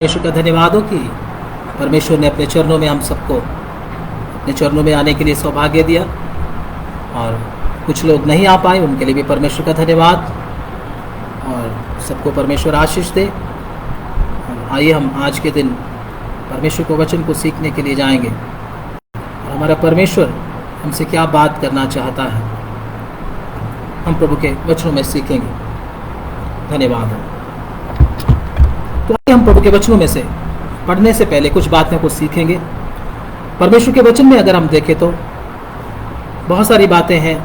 परमेश्वर का धन्यवाद हो कि परमेश्वर ने अपने चरणों में हम सबको अपने चरणों में आने के लिए सौभाग्य दिया, और कुछ लोग नहीं आ पाए उनके लिए भी परमेश्वर का धन्यवाद, और सबको परमेश्वर आशीष दे। आइए हम आज के दिन परमेश्वर के वचन को सीखने के लिए जाएंगे, और हमारा परमेश्वर हमसे क्या बात करना चाहता है हम प्रभु के वचनों में सीखेंगे। धन्यवाद हो। तो आइए हम प्रभु के वचनों में से पढ़ने से पहले कुछ बातों को सीखेंगे। परमेश्वर के वचन में अगर हम देखें तो बहुत सारी बातें हैं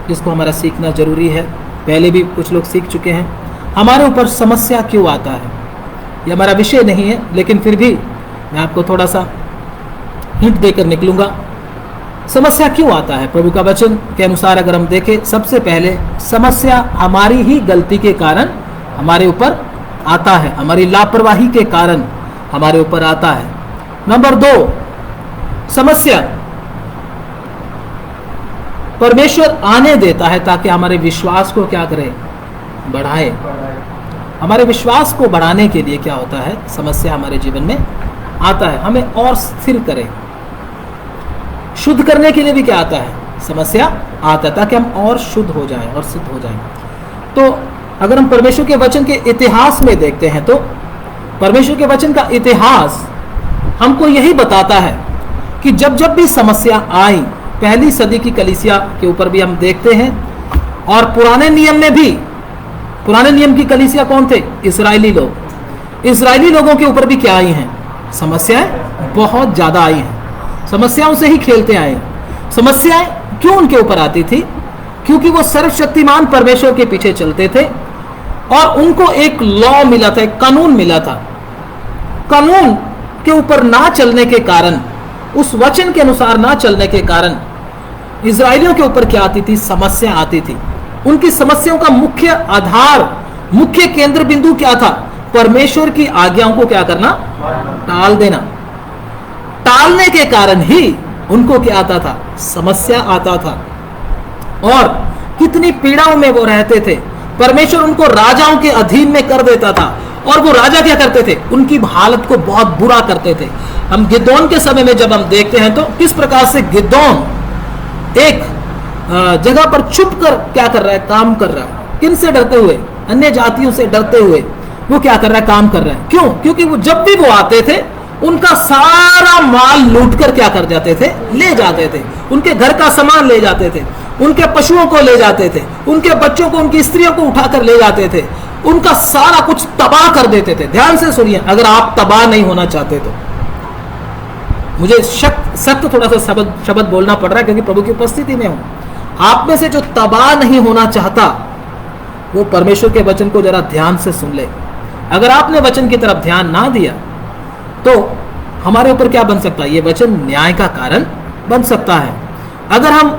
जिसको हमारा सीखना जरूरी है। पहले भी कुछ लोग सीख चुके हैं। हमारे ऊपर समस्या क्यों आता है, ये हमारा विषय नहीं है, लेकिन फिर भी मैं आपको थोड़ा सा हिंट देकर निकलूंगा। समस्या क्यों आता है? प्रभु का वचन के अनुसार अगर हम देखें, सबसे पहले समस्या हमारी ही गलती के कारण हमारे ऊपर आता है, हमारी लापरवाही के कारण हमारे ऊपर आता है। नंबर 2, समस्या परमेश्वर आने देता है ताकि हमारे विश्वास को क्या करे, बढ़ाए। हमारे विश्वास को बढ़ाने के लिए क्या होता है, समस्या हमारे जीवन में आता है, हमें और स्थिर करे। शुद्ध करने के लिए भी क्या आता है, समस्या आता है, ताकि हम और शुद्ध हो जाएं और सिद्ध हो जाएं। तो अगर हम परमेश्वर के वचन के इतिहास में देखते हैं तो परमेश्वर के वचन का इतिहास हमको यही बताता है कि जब जब भी समस्या आई, पहली सदी की कलीसिया के ऊपर भी हम देखते हैं, और पुराने नियम में भी, पुराने नियम की कलीसिया कौन थे, इस्राएली लोग। इस्राएली लोगों के ऊपर भी क्या आई हैं, समस्याएं बहुत ज्यादा आई हैं। समस्याओं से ही खेलते आए। समस्याएं क्यों उनके ऊपर आती थी? क्योंकि वो सर्वशक्तिमान परमेश्वर के पीछे चलते थे और उनको एक लॉ मिला था, एक कानून मिला था। कानून के ऊपर ना चलने के कारण, उस वचन के अनुसार ना चलने के कारण इजरायलियों के ऊपर क्या आती थी, समस्या आती थी। उनकी समस्याओं का मुख्य आधार, मुख्य केंद्र बिंदु क्या था, परमेश्वर की आज्ञाओं को क्या करना, टाल देना। टालने के कारण ही उनको क्या आता था, समस्या आता था, और कितनी पीड़ाओं में वो रहते थे। परमेश्वर उनको राजाओं के अधीन में कर देता था, और वो राजा क्या करते थे, उनकी हालत को बहुत बुरा करते थे। हम गिदोन के समय में जब हम देखते हैं तो किस प्रकार से गिदोन एक जगह पर छुप कर क्या कर रहा है, काम कर रहा है। किन से डरते हुए, अन्य जातियों से डरते हुए वो क्या कर रहा है, काम कर रहा है। क्यों? क्योंकि वो जब भी वो आते थे उनका सारा माल लूट कर क्या कर जाते थे, ले जाते थे। उनके घर का सामान ले जाते थे, उनके पशुओं को ले जाते थे, उनके बच्चों को, उनकी स्त्रियों को उठाकर ले जाते थे, उनका सारा कुछ तबाह कर देते थे। ध्यान से सुनिए, अगर आप तबाह नहीं होना चाहते तो, मुझे सख्त थोड़ा सा शब्द बोलना पड़ रहा है क्योंकि प्रभु की उपस्थिति में हूं। आप में से जो तबाह नहीं होना चाहता वो परमेश्वर के वचन को जरा ध्यान से सुन ले। अगर आपने वचन की तरफ ध्यान ना दिया तो हमारे ऊपर क्या बन सकता है, ये वचन न्याय का कारण बन सकता है। अगर हम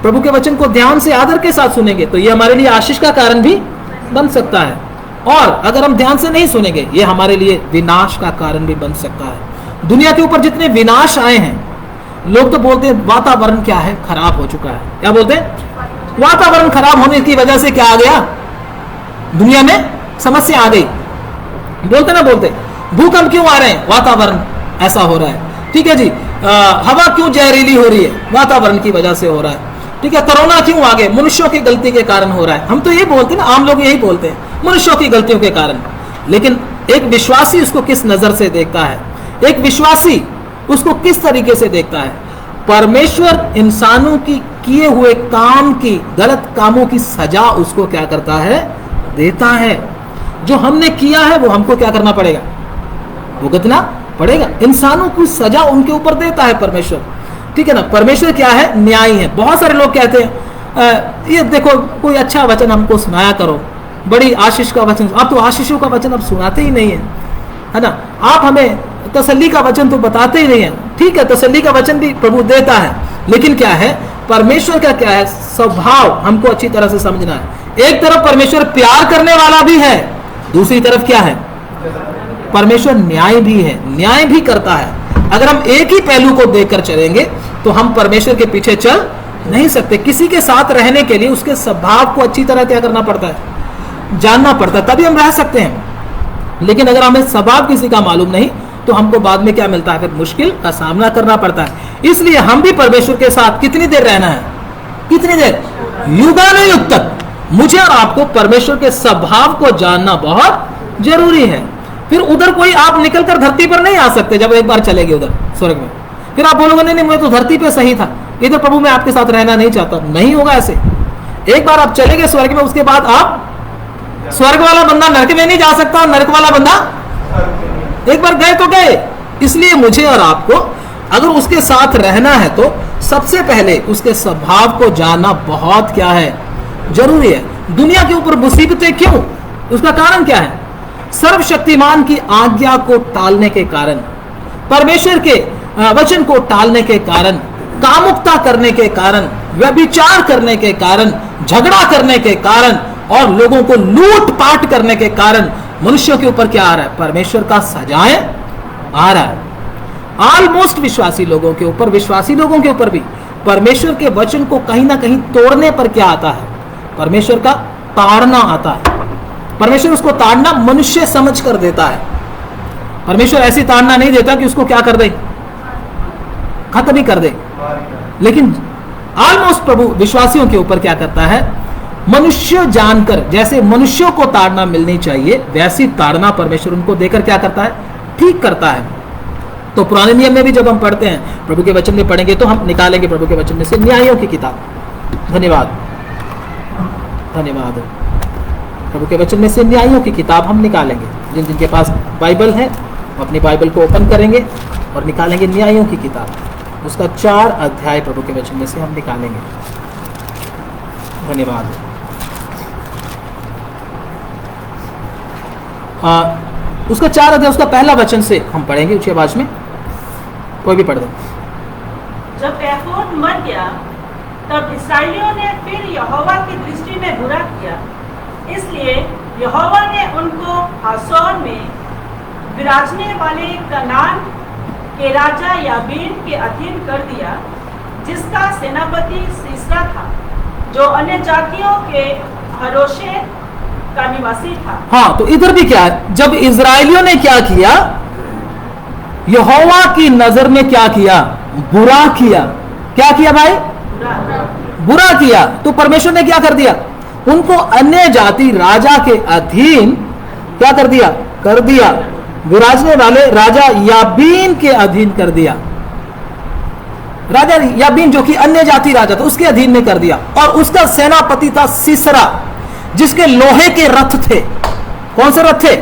प्रभु के वचन को ध्यान से, आदर के साथ सुनेंगे तो ये हमारे लिए आशीष का कारण भी बन सकता है, और अगर हम ध्यान से नहीं सुनेंगे ये हमारे लिए विनाश का कारण भी बन सकता है। दुनिया के ऊपर जितने विनाश आए हैं, लोग तो बोलते हैं वातावरण क्या है, खराब हो चुका है। क्या बोलते हैं? वातावरण खराब होने की वजह से क्या आ गया, दुनिया में समस्या आ गई। बोलते ना बोलते, भूकंप क्यों आ रहे हैं, वातावरण ऐसा हो रहा है। ठीक है जी, हवा क्यों जहरीली हो रही है, वातावरण की वजह से हो रहा है। ठीक है, कोरोना क्यों आ गए, मनुष्यों की गलती के कारण हो रहा है। हम तो ये बोलते हैं ना, आम लोग यही बोलते हैं, मनुष्यों की गलतियों के कारण। लेकिन एक विश्वासी उसको किस नजर से देखता है, एक विश्वासी उसको किस तरीके से देखता है? परमेश्वर इंसानों की किए हुए काम की, गलत कामों की सजा उसको क्या करता है, देता है। जो हमने किया है वो हमको क्या करना पड़ेगा, भुगतना पड़ेगा। इंसानों की सजा उनके ऊपर देता है परमेश्वर। ठीक है ना, परमेश्वर क्या है, न्यायी है। बहुत सारे लोग कहते हैं ये देखो कोई अच्छा वचन हमको सुनाया करो, बड़ी आशीष का वचन। आप तो आशीषों का वचन अब सुनाते ही नहीं है ना, आप हमें तसल्ली का वचन तो बताते ही नहीं है। ठीक है, तसल्ली का वचन भी प्रभु देता है, लेकिन क्या है, परमेश्वर का क्या है स्वभाव हमको अच्छी तरह से समझना है। एक तरफ परमेश्वर प्यार करने वाला भी है, दूसरी तरफ क्या है, परमेश्वर न्याय भी है, न्याय भी करता है। अगर हम एक ही पहलू को देखकर चलेंगे तो हम परमेश्वर के पीछे चल नहीं सकते। किसी के साथ रहने के लिए उसके स्वभाव को अच्छी तरह क्या करना पड़ता है, जानना पड़ता है, तभी हम रह सकते हैं। लेकिन अगर हमें स्वभाव किसी का मालूम नहीं तो हमको बाद में क्या मिलता है, फिर मुश्किल का सामना करना पड़ता है। इसलिए हम भी परमेश्वर के साथ कितनी देर रहना है, कितनी देर, युगानुयुग तक। मुझे और आपको परमेश्वर के स्वभाव को जानना बहुत जरूरी है। फिर उधर कोई आप निकलकर धरती पर नहीं आ सकते। जब एक बार चलेंगे उधर स्वर्ग में, फिर आप बोलोगे नहीं नहीं मैं तो धरती पे सही था, इधर प्रभु मैं आपके साथ रहना नहीं चाहता। नहीं होगा ऐसे। एक बार आप चले गए स्वर्ग में, उसके बाद आप स्वर्ग वाला बंदा नरक में नहीं जा सकता और नरक वाला बंदा एक बार गए तो गए। इसलिए मुझे और आपको अगर उसके साथ रहना है तो सबसे पहले उसके स्वभाव को जानना बहुत क्या है, जरूरी है। दुनिया के ऊपर मुसीबतें क्यों, उसका कारण क्या है? सर्वशक्तिमान की आज्ञा को टालने के कारण, परमेश्वर के वचन को टालने के कारण, कामुकता करने के कारण, व्यभिचार करने के कारण, झगड़ा करने के कारण और लोगों को लूट पाट करने के कारण मनुष्यों के ऊपर क्या आ रहा है? परमेश्वर का सजाएं आ रहा है। ऑलमोस्ट विश्वासी लोगों के ऊपर, विश्वासी लोगों के ऊपर भी परमेश्वर के वचन को कहीं ना कहीं तोड़ने पर क्या आता है? परमेश्वर का ताड़ना आता है। परमेश्वर उसको ताड़ना मनुष्य समझ कर देता है। परमेश्वर ऐसी ताड़ना नहीं देता कि उसको क्या कर दे, खत्म ही कर दे। लेकिन ऑलमोस्ट प्रभु विश्वासियों के ऊपर क्या करता है? मनुष्य जानकर, जैसे मनुष्यों को ताड़ना मिलनी चाहिए वैसी ताड़ना परमेश्वर उनको देकर क्या करता है? ठीक करता है। तो पुराने नियम में भी जब हम पढ़ते हैं, प्रभु के वचन में पढ़ेंगे तो हम निकालेंगे प्रभु के वचन में से न्यायों की किताब। धन्यवाद, धन्यवाद। प्रभु के वचन में से न्यायों की किताब हम निकालेंगे। जिन जिनके पास बाइबल है अपनी बाइबल को ओपन करेंगे और निकालेंगे न्यायों की किताब। उसका 4 अध्याय प्रभु के वचन में से हम निकालेंगे। धन्यवाद। उसका 4 अध्याय, उसका पहला वचन से हम पढ़ेंगे ऊंची आवाज में। कोई भी पढ़ दे। जब एफोद मर गया तब इस्राएलियों ने फिर यहोवा की दृष्टि में बुरा किया, इसलिए यहोवा ने उनको हासोर में विराजने वाले कनान के राजा याबीन के अधीन कर दिया, जिसका सेनापति सीसरा था, जो अन्य जातियों के हरोशे का निवासी था। हाँ, तो इधर भी क्या है? जब इजराइलियों ने क्या किया? यहोवा की नजर में क्या किया? बुरा किया। क्या किया भाई? बुरा किया। तो परमेश्वर ने क्या कर दिया? उनको अन्य जाति राजा के अधीन क्या कर दिया? कर दिया। विराजने वाले राजा याबीन के अधीन कर दिया। राजा याबीन जो कि अन्य जाति राजा था उसके अधीन में कर दिया। और उसका सेनापति था सीसरा, जिसके लोहे के रथ थे। कौन से रथ थे?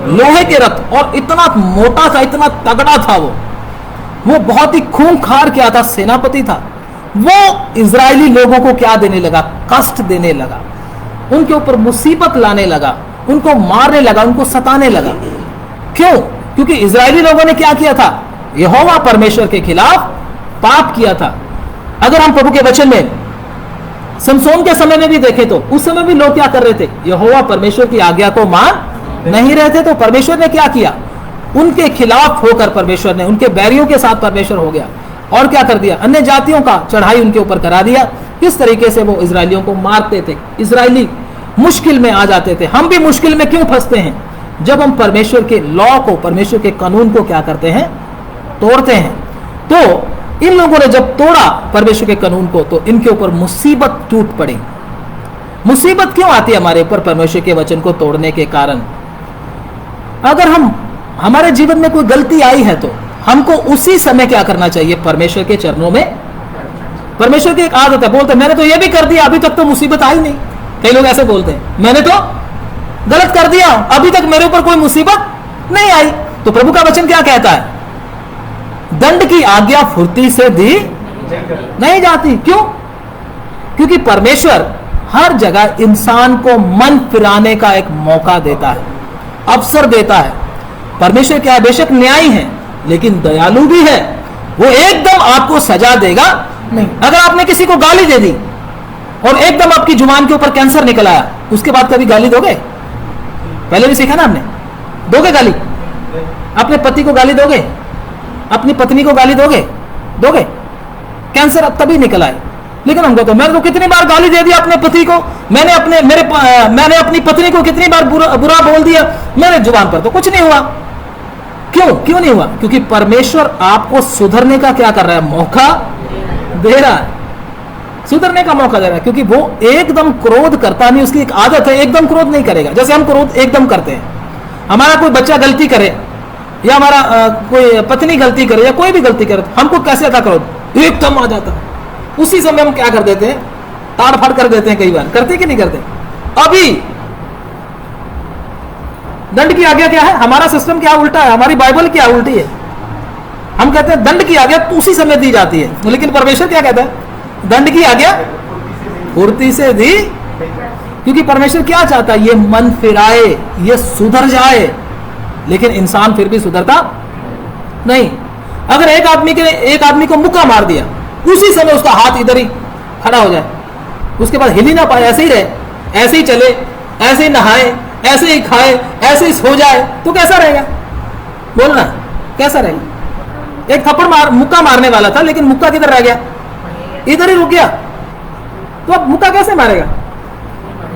लोहे के रथ। और इतना मोटा था, इतना तगड़ा था वो बहुत ही खूंखार क्या था? सेनापति था। वो इजरायली लोगों को क्या देने लगा? कष्ट देने लगा, उनके ऊपर मुसीबत लाने लगा, उनको मारने लगा, उनको सताने लगा। क्यों? क्योंकि इजरायली लोगों ने क्या किया था? यहोवा परमेश्वर के खिलाफ पाप किया था। अगर हम प्रभु के वचन में समसोन के समय में भी देखें तो उस समय भी लोग क्या कर रहे थे? यहोवा परमेश्वर की आज्ञा को मान नहीं रहे थे। तो परमेश्वर ने क्या किया? उनके खिलाफ होकर परमेश्वर ने, उनके बैरियों के साथ परमेश्वर हो गया और क्या कर दिया? अन्य जातियों का चढ़ाई उनके ऊपर करा दिया। किस तरीके से वो इजरायलियों को मारते थे। इजरायली मुश्किल में आ जाते थे। हम भी मुश्किल में क्यों फंसते हैं? जब हम परमेश्वर के लॉ को, परमेश्वर के कानून को क्या करते हैं? तोड़ते हैं। तो इन लोगों ने जब तोड़ा परमेश्वर के कानून को तो इनके ऊपर मुसीबत टूट पड़ी। मुसीबत क्यों आती है हमारे ऊपर? परमेश्वर के वचन को तोड़ने के कारण। अगर हमारे जीवन में कोई गलती आई है तो हमको उसी समय क्या करना चाहिए? परमेश्वर के चरणों में। परमेश्वर की एक आदत है, बोलते मैंने तो ये भी कर दिया, अभी तक तो मुसीबत आई नहीं। कई लोग ऐसे बोलते हैं, मैंने तो गलत कर दिया, अभी तक मेरे ऊपर कोई मुसीबत नहीं आई। तो प्रभु का वचन क्या कहता है? दंड की आज्ञा फुर्ती से दी नहीं जाती। क्यों? क्योंकि परमेश्वर हर जगह इंसान को मन फिराने का एक मौका देता है, अवसर देता है। परमेश्वर क्या है? बेशक न्यायी है लेकिन दयालु भी है। वो एकदम आपको सजा देगा नहीं। अगर आपने किसी को गाली दे दी और एकदम आपकी जुबान के ऊपर कैंसर निकल आया, उसके बाद कभी गाली दोगे? पहले भी सीखा ना हमने, दोगे गाली? अपने पति को गाली दोगे? अपनी पत्नी को गाली दोगे? दोगे? कैंसर अब तभी निकल आए। लेकिन हमको तो, मैंने तो कितनी बार गाली दे दिया अपने पति को, मैंने अपनी पत्नी को कितनी बार बुरा बोल दिया, मेरे जुबान पर तो कुछ नहीं हुआ। क्यों नहीं हुआ? क्योंकि परमेश्वर आपको सुधरने का क्या कर रहा है? मौका दे रहा है, सुधरने का मौका दे रहा है। क्योंकि वो एकदम क्रोध करता नहीं, उसकी एक आदत है, एकदम क्रोध नहीं करेगा। जैसे हम क्रोध एकदम करते हैं, हमारा कोई बच्चा गलती करे या हमारा कोई पत्नी गलती करे या कोई भी गलती करे, हमको कैसे आता क्रोध? एकदम आ जाता है। उसी समय हम क्या कर देते हैं? ताड़ फाड़ कर देते हैं। कई बार करते कि नहीं करते? अभी दंड की आज्ञा क्या है? हमारा सिस्टम क्या उल्टा है, हमारी बाइबल क्या उल्टी है। हम कहते हैं दंड की आज्ञा तो उसी समय दी जाती है, लेकिन परमेश्वर क्या कहता है? दंड की आज्ञा फुर्ती से दी। क्योंकि परमेश्वर क्या चाहता है? ये मन फिराए, ये सुधर जाए, लेकिन इंसान फिर भी सुधरता नहीं। अगर एक आदमी को मुक्का मार दिया, उसी समय उसका हाथ इधर ही खड़ा हो जाए, उसके बाद हिल ही ना पाए, ऐसे ही रहे, ऐसे ही चले, ऐसे ही नहाए, ऐसे ही खाए, ऐसे ही सो जाए, तो कैसा रहेगा? बोलना, कैसा रहेगा? एक थप्पड़ मुक्का मारने वाला था, लेकिन मुक्का किधर रह गया? इधर ही रुक गया। तो अब मुक्का कैसे मारेगा?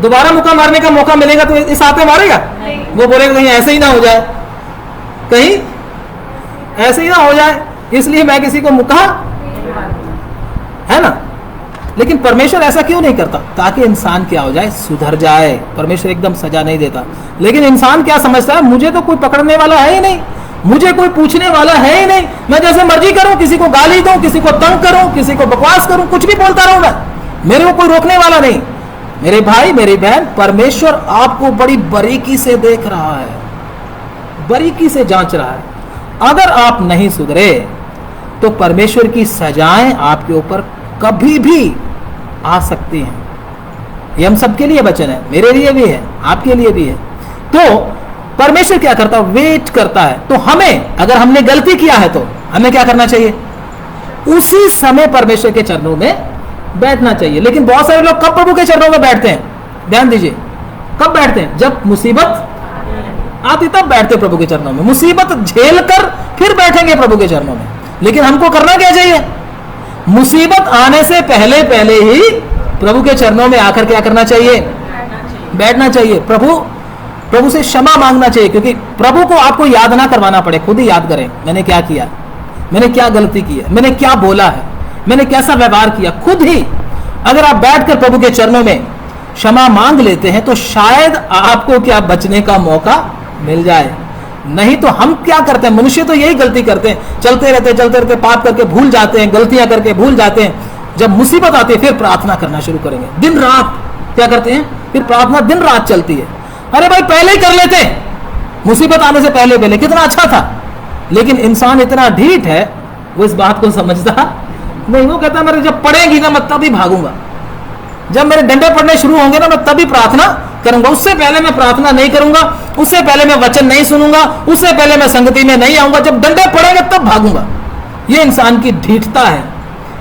दोबारा मुक्का मारने का मौका मिलेगा तो इस हाथ में मारेगा? वो बोलेगा कहीं ऐसे ही ना हो जाए, कहीं ऐसे ही ना हो जाए, इसलिए मैं किसी को मुक्का, है ना। लेकिन परमेश्वर ऐसा क्यों नहीं करता? ताकि इंसान क्या हो जाए? सुधर जाए। परमेश्वर एकदम सजा नहीं देता। लेकिन इंसान क्या समझता है? मुझे तो कोई पकड़ने वाला है ही नहीं, मुझे कोई पूछने वाला है ही नहीं, मैं जैसे मर्जी करूं, किसी को गाली दूं, किसी को तंग करूं, किसी को बकवास करूं, कुछ भी बोलता रहूं, मेरे को कोई रोकने वाला नहीं। मेरे भाई, मेरी बहन, परमेश्वर आपको बड़ी बारीकी से देख रहा है, बारीकी से जांच रहा है। अगर आप नहीं सुधरे तो परमेश्वर की सजाएं आपके ऊपर कभी भी आ सकती हैं। ये हम सबके लिए वचन है, मेरे लिए भी है, आपके लिए भी है। तो परमेश्वर क्या करता है? वेट करता है। तो हमें, अगर हमने गलती किया है तो हमें क्या करना चाहिए? उसी समय परमेश्वर के चरणों में बैठना चाहिए। लेकिन बहुत सारे लोग कब प्रभु के चरणों में बैठते हैं? ध्यान दीजिए, कब बैठते हैं? जब मुसीबत आती तब बैठते प्रभु के चरणों में। मुसीबत झेल कर फिर बैठेंगे प्रभु के चरणों में। लेकिन हमको करना क्या चाहिए? मुसीबत आने से पहले पहले ही प्रभु के चरणों में आकर क्या करना चाहिए? बैठना चाहिए। प्रभु से क्षमा मांगना चाहिए, क्योंकि प्रभु को आपको याद ना करवाना पड़े, खुद ही याद करें, मैंने क्या किया, मैंने क्या गलती की है, मैंने क्या बोला है, मैंने कैसा व्यवहार किया। खुद ही अगर आप बैठकर प्रभु के चरणों में क्षमा मांग लेते हैं तो शायद आपको क्या बचने का मौका मिल जाए। नहीं तो हम क्या करते हैं? मनुष्य तो यही गलती करते हैं, चलते रहते पाप करके भूल जाते हैं, गलतियां करके भूल जाते हैं। जब मुसीबत आती है फिर प्रार्थना करना शुरू करेंगे, दिन रात क्या करते हैं? फिर प्रार्थना दिन रात चलती है। अरे भाई, पहले ही कर लेते, मुसीबत आने से पहले कितना अच्छा था। लेकिन इंसान इतना ढीठ है, वो इस बात को समझता नहीं। वो कहता है मेरे जब पड़ेगी ना मैं तभी भागूंगा, जब मेरे डंडे पड़ने शुरू होंगे ना मैं तभी प्रार्थना करूंगा, उससे पहले मैं प्रार्थना नहीं करूंगा, उससे पहले मैं वचन नहीं सुनूंगा, उससे पहले मैं संगति में नहीं आऊंगा, जब डंडे पड़ेंगे तब भागूंगा। ये इंसान की ढीठता है।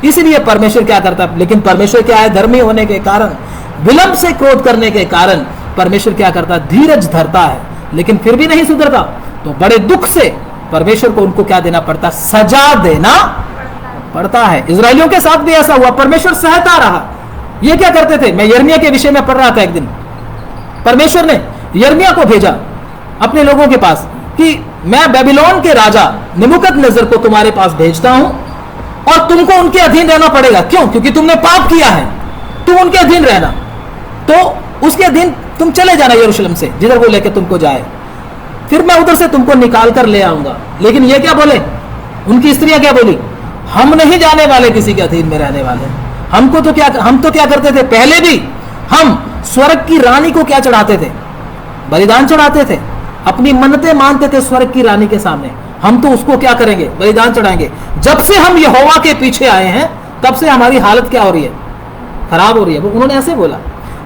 इसीलिए परमेश्वर क्या करता है? लेकिन परमेश्वर क्या है? धर्मी होने के कारण, विलंब से क्रोध करने के कारण परमेश्वर क्या करता है? धीरज धरता है। लेकिन फिर भी नहीं सुधरता तो बड़े दुख से परमेश्वर को उनको क्या देना पड़ता? सजा देना पड़ता है। इजरायलियों के साथ भी ऐसा हुआ, परमेश्वर सहता रहा। ये क्या करते थे? मैं यिर्मयाह के विषय में पढ़ रहा था एक दिन। परमेश्वर ने यिर्मयाह को भेजा अपने लोगों के पास कि मैं बेबीलोन के राजा नेबूकदनेस्सर को तुम्हारे पास भेजता हूं और तुमको उनके अधीन रहना पड़ेगा। क्यों? क्योंकि तुमने पाप किया है, तुम उनके अधीन रहना। तो उसके अधीन तुम चले जाना यरूशलेम से, जिधर वो लेके तुमको जाए, फिर मैं उधर से तुमको निकाल कर ले आऊंगा। लेकिन ये क्या बोले? उनकी स्त्रियां क्या बोली? हम नहीं जाने वाले किसी के अधीन में रहने वाले। हम तो क्या करते थे? पहले भी हम स्वर्ग की रानी को क्या चढ़ाते थे? बलिदान चढ़ाते थे, अपनी मन्नतें मानते थे स्वर्ग की रानी के सामने। हम तो उसको क्या करेंगे? बलिदान चढ़ाएंगे। जब से हम यहोवा के पीछे आए हैं तब से हमारी हालत क्या हो रही है? खराब हो रही है। उन्होंने ऐसे बोला,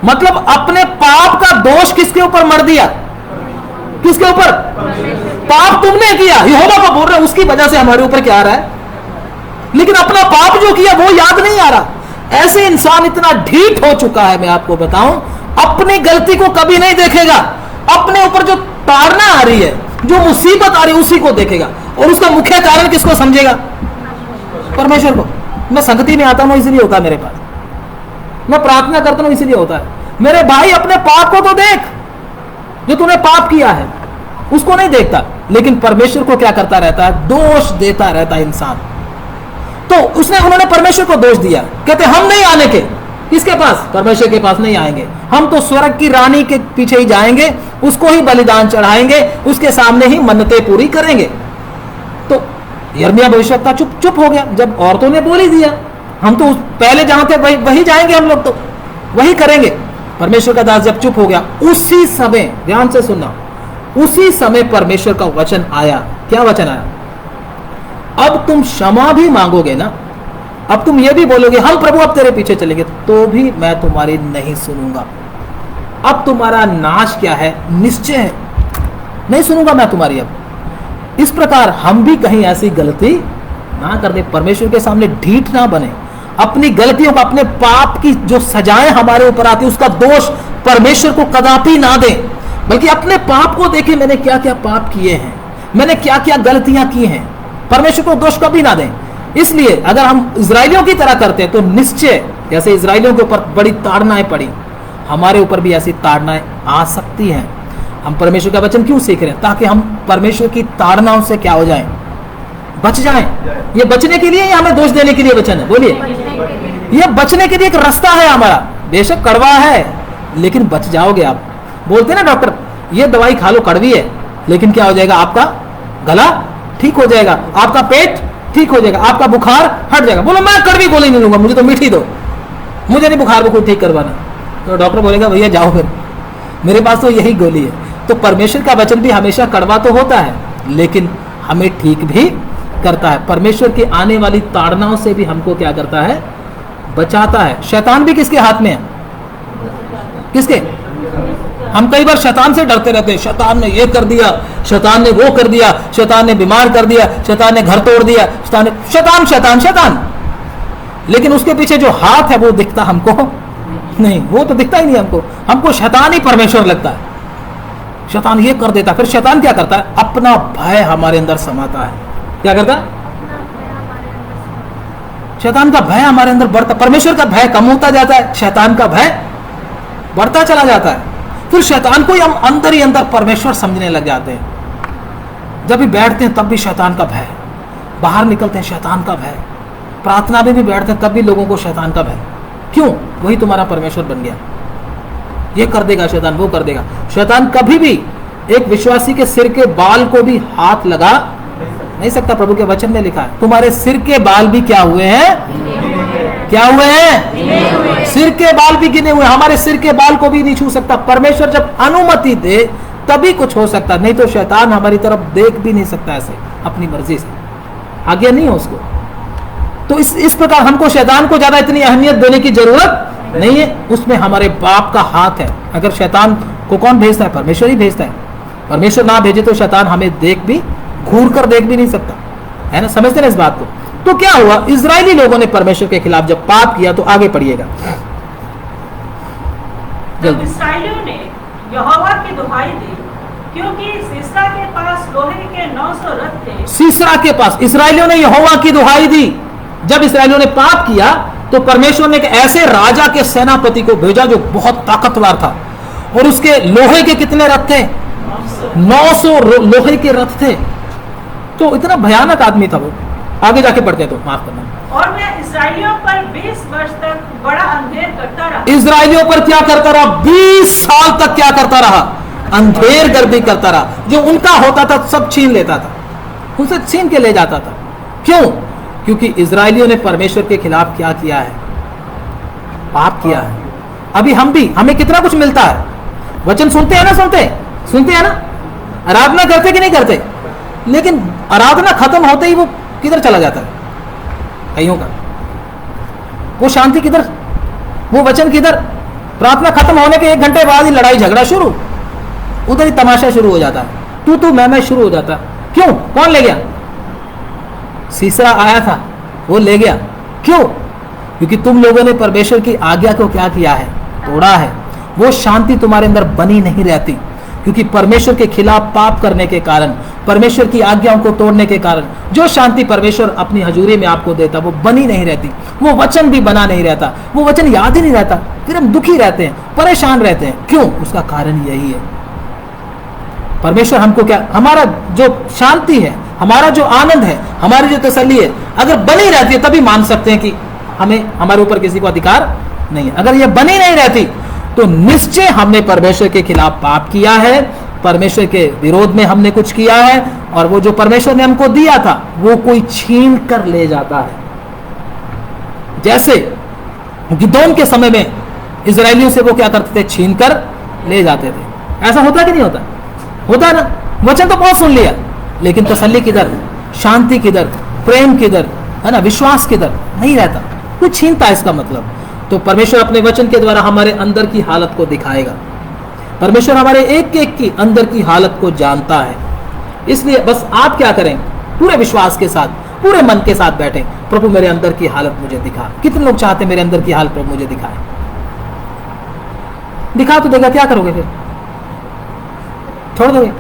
मतलब अपने पाप का दोष किसके ऊपर मर दिया? किसके ऊपर? पाप तुमने किया, यहोवा को बोल रहे, उसकी वजह से हमारे ऊपर क्या आ रहा है? लेकिन अपना पाप जो किया वो याद नहीं आ रहा। ऐसे इंसान इतना ढीठ हो चुका है, मैं आपको बताऊं, अपनी गलती को कभी नहीं देखेगा। अपने ऊपर जो ताड़ना आ रही है, जो मुसीबत आ रही है, उसी को देखेगा। और उसका मुख्य कारण किसको समझेगा? परमेश्वर को। मैं संगति में आता हूं इसलिए होता मेरे पास, मैं प्रार्थना करता हूं इसलिए होता है। मेरे भाई अपने पाप को तो देख, जो तूने पाप किया है उसको नहीं देखता, लेकिन परमेश्वर को क्या करता रहता है, दोष देता रहता है इंसान। तो उन्होंने परमेश्वर को दोष दिया, कहते हम नहीं आने के, किसके पास, परमेश्वर के पास नहीं आएंगे, हम तो स्वर्ग की रानी के पीछे ही जाएंगे, उसको ही बलिदान चढ़ाएंगे, उसके सामने ही मन्नतें पूरी करेंगे। तो यिर्मयाह भविष्यवक्ता चुप हो गया, जब औरतों ने बोल ही दिया, हम तो पहले जहां थे वही जाएंगे, हम लोग तो वही करेंगे। परमेश्वर का दास जब चुप हो गया, उसी समय, ध्यान से सुनना, उसी समय परमेश्वर का वचन आया। क्या वचन आया, अब तुम क्षमा भी मांगोगे ना, अब तुम ये भी बोलोगे हम प्रभु अब तेरे पीछे चलेंगे, तो भी मैं तुम्हारी नहीं सुनूंगा। अब तुम्हारा नाश क्या है, निश्चय है, नहीं सुनूंगा मैं तुम्हारी। अब इस प्रकार हम भी कहीं ऐसी गलती ना कर दे, परमेश्वर के सामने ढीठ ना बने, अपनी गलतियों का, अपने पाप की जो सजाएं हमारे ऊपर आती है उसका दोष परमेश्वर को कदापि ना दें, बल्कि अपने पाप को देखें, मैंने क्या क्या पाप किए हैं, मैंने क्या क्या गलतियां की हैं, परमेश्वर को दोष कभी ना दें। इसलिए अगर हम इजराइलियों की तरह करते हैं तो निश्चय, जैसे इजराइलियों के ऊपर बड़ी ताड़नाएं पड़ी, हमारे ऊपर भी ऐसी ताड़नाएं आ सकती हैं। हम परमेश्वर का वचन क्यों सीख रहे हैं, ताकि हम परमेश्वर की ताड़नाओं से क्या हो जाएं, बच जाएं। ये बचने के लिए या हमें दोष देने के लिए वचन है, बोलिए, ये बचने के लिए एक रास्ता है हमारा, बेशक कड़वा है लेकिन बच जाओगे आप। बोलते हैं ना डॉक्टर, ये दवाई खा लो कड़वी है, लेकिन क्या हो जाएगा, आपका गला ठीक हो जाएगा, आपका पेट ठीक हो जाएगा, आपका बुखार हट जाएगा। बोलो मैं कड़वी गोली नहीं लूंगा, मुझे तो मीठी दो, मुझे नहीं बुखार को कोई ठीक करवाना। तो डॉक्टर बोलेगा भैया जाओ फिर, मेरे पास तो यही गोली है। तो परमेश्वर का वचन भी हमेशा कड़वा तो होता है, लेकिन हमें ठीक भी करता है। परमेश्वर की आने वाली ताड़नाओं से भी हमको क्या करता है, बचाता है। शैतान भी किसके हाथ में है, किसके, हम कई बार शैतान से डरते रहते हैं, शैतान ने ये कर दिया, शैतान ने वो कर दिया, शैतान ने बीमार कर दिया, शैतान ने घर तोड़ दिया, शैतान शैतान शैतान, लेकिन उसके पीछे जो हाथ है वो दिखता हमको नहीं, वो तो दिखता ही नहीं हमको, हमको शैतान ही परमेश्वर लगता है। शैतान ये कर देता, फिर शैतान क्या करता है, अपना भय हमारे अंदर समाता है। क्या करता है, शैतान का भय हमारे अंदर बढ़ता, परमेश्वर का भय कम होता जाता है, शैतान का भय बढ़ता चला जाता है। फिर शैतान को ही हम अंदर ही अंदर परमेश्वर समझने लग जाते हैं। जब भी बैठते हैं तब भी शैतान का भय, बाहर निकलते हैं शैतान का भय, प्रार्थना में भी बैठते हैं तब भी लोगों को शैतान का भय। क्यों, वही तुम्हारा परमेश्वर बन गया, ये कर देगा शैतान, वो कर देगा। शैतान कभी भी एक विश्वासी के सिर के बाल को भी हाथ लगा नहीं सकता। प्रभु के वचन में लिखा है तुम्हारे सिर के बाल भी क्या हुए हैं, क्या हुए हैं, सिर के बाल भी गिने हुए। हमारे सिर के बाल को भी नहीं छू सकता। परमेश्वर जब अनुमति दे तभी कुछ हो सकता, नहीं तो शैतान हमारी तरफ देख भी नहीं सकता ऐसे अपनी मर्जी से, आज्ञा नहीं है उसको। तो इस प्रकार हमको शैतान को ज्यादा इतनी अहमियत देने की जरूरत नहीं है, उसमें हमारे बाप का हाथ है। अगर शैतान को कौन भेजता है, परमेश्वर ही भेजता है। परमेश्वर ना भेजे तो शैतान हमें देख भी, घूर कर देख भी नहीं सकता, है ना, समझते ना इस बात को। तो क्या हुआ, इजरायली लोगों ने परमेश्वर के खिलाफ जब पाप किया, तो आगे पढ़िएगा जब इस्राएलियों ने यहोवा की दुहाई दी, क्योंकि सीसरा के पास लोहे के 900 रथ थे। सीसरा के पास इस्राएलियों ने यहोवा की दुहाई दी। जब इस्राएलियों ने पाप किया तो परमेश्वर ने एक ऐसे राजा के सेनापति को भेजा जो बहुत ताकतवर था, और उसके लोहे के कितने रथ थे, 900 लोहे के रथ थे। तो इतना भयानक आदमी था वो। आगे जाके पढ़ते हैं, तो माफ करना। और वह इस्राएलियों पर 20 वर्ष तक बड़ा अंधेर करता रहा। इस्राएलियों पर क्या करता रहा, 20 साल तक क्या करता रहा, अंधेर गर्दी करता रहा। जो उनका होता था सब छीन लेता था, उसे छीन के ले जाता था। क्यों, क्योंकि इस्राएलियों ने परमेश्वर के खिलाफ क्या किया है, पाप किया है। अभी हम भी, हमें कितना कुछ मिलता है, वचन सुनते हैं ना, सुनते हैं ना, आराधना करते कि नहीं करते, लेकिन आराधना खत्म होते ही वो किधर चला जाता है, कईयों का वो शांति किधर, वो वचन किधर। प्रार्थना खत्म होने के 1 घंटे बाद ही लड़ाई झगड़ा शुरू, उधर ही तमाशा शुरू हो जाता है, तू मैं शुरू हो जाता है। क्यों, कौन ले गया, सीसरा आया था वो ले गया। क्यों, क्योंकि तुम लोगों ने परमेश्वर की आज्ञा को क्या किया है, तोड़ा है। वो शांति तुम्हारे अंदर बनी नहीं रहती, क्योंकि परमेश्वर के खिलाफ पाप करने के कारण परमेश्वर की आज्ञाओं को तोड़ने के कारण जो शांति परमेश्वर अपनी हजूरी में आपको देता वो बनी नहीं रहती, वो वचन भी बना नहीं रहता, वो वचन याद ही नहीं रहता, फिर हम दुखी रहते हैं, परेशान रहते हैं। क्यों? उसका कारण यही है, परमेश्वर हमको क्या, हमारा जो शांति है, हमारा जो आनंद है, हमारी जो तसल्ली है, अगर बनी रहती है तभी मान सकते हैं कि हमें, हमारे ऊपर किसी को अधिकार नहीं है। अगर ये बनी नहीं रहती तो निश्चय हमने परमेश्वर के खिलाफ पाप किया है, परमेश्वर के विरोध में हमने कुछ किया है, और वो जो परमेश्वर ने हमको दिया था वो कोई छीन कर ले जाता है। जैसे गिदोन के समय में इजरायलियों से वो क्या करते थे? छीन कर ले जाते थे। ऐसा होता कि नहीं होता? होता ना। वचन तो बहुत सुन लिया, लेकिन तसल्ली किधर, शांति किधर, प्रेम किधर, है ना, विश्वास किधर? नहीं रहता, कुछ छीनता है। इसका मतलब तो परमेश्वर अपने वचन के द्वारा हमारे अंदर की हालत को दिखाएगा। परमेश्वर हमारे एक एक की अंदर की हालत को जानता है। इसलिए बस आप क्या करें? पूरे विश्वास के साथ, पूरे मन के साथ बैठें, प्रभु मेरे अंदर की हालत मुझे दिखा। कितने लोग चाहते हैं मेरे अंदर की हालत प्रभु मुझे दिखाए? दिखा तो देगा, क्या करोगे फिर? छोड़ दोगे?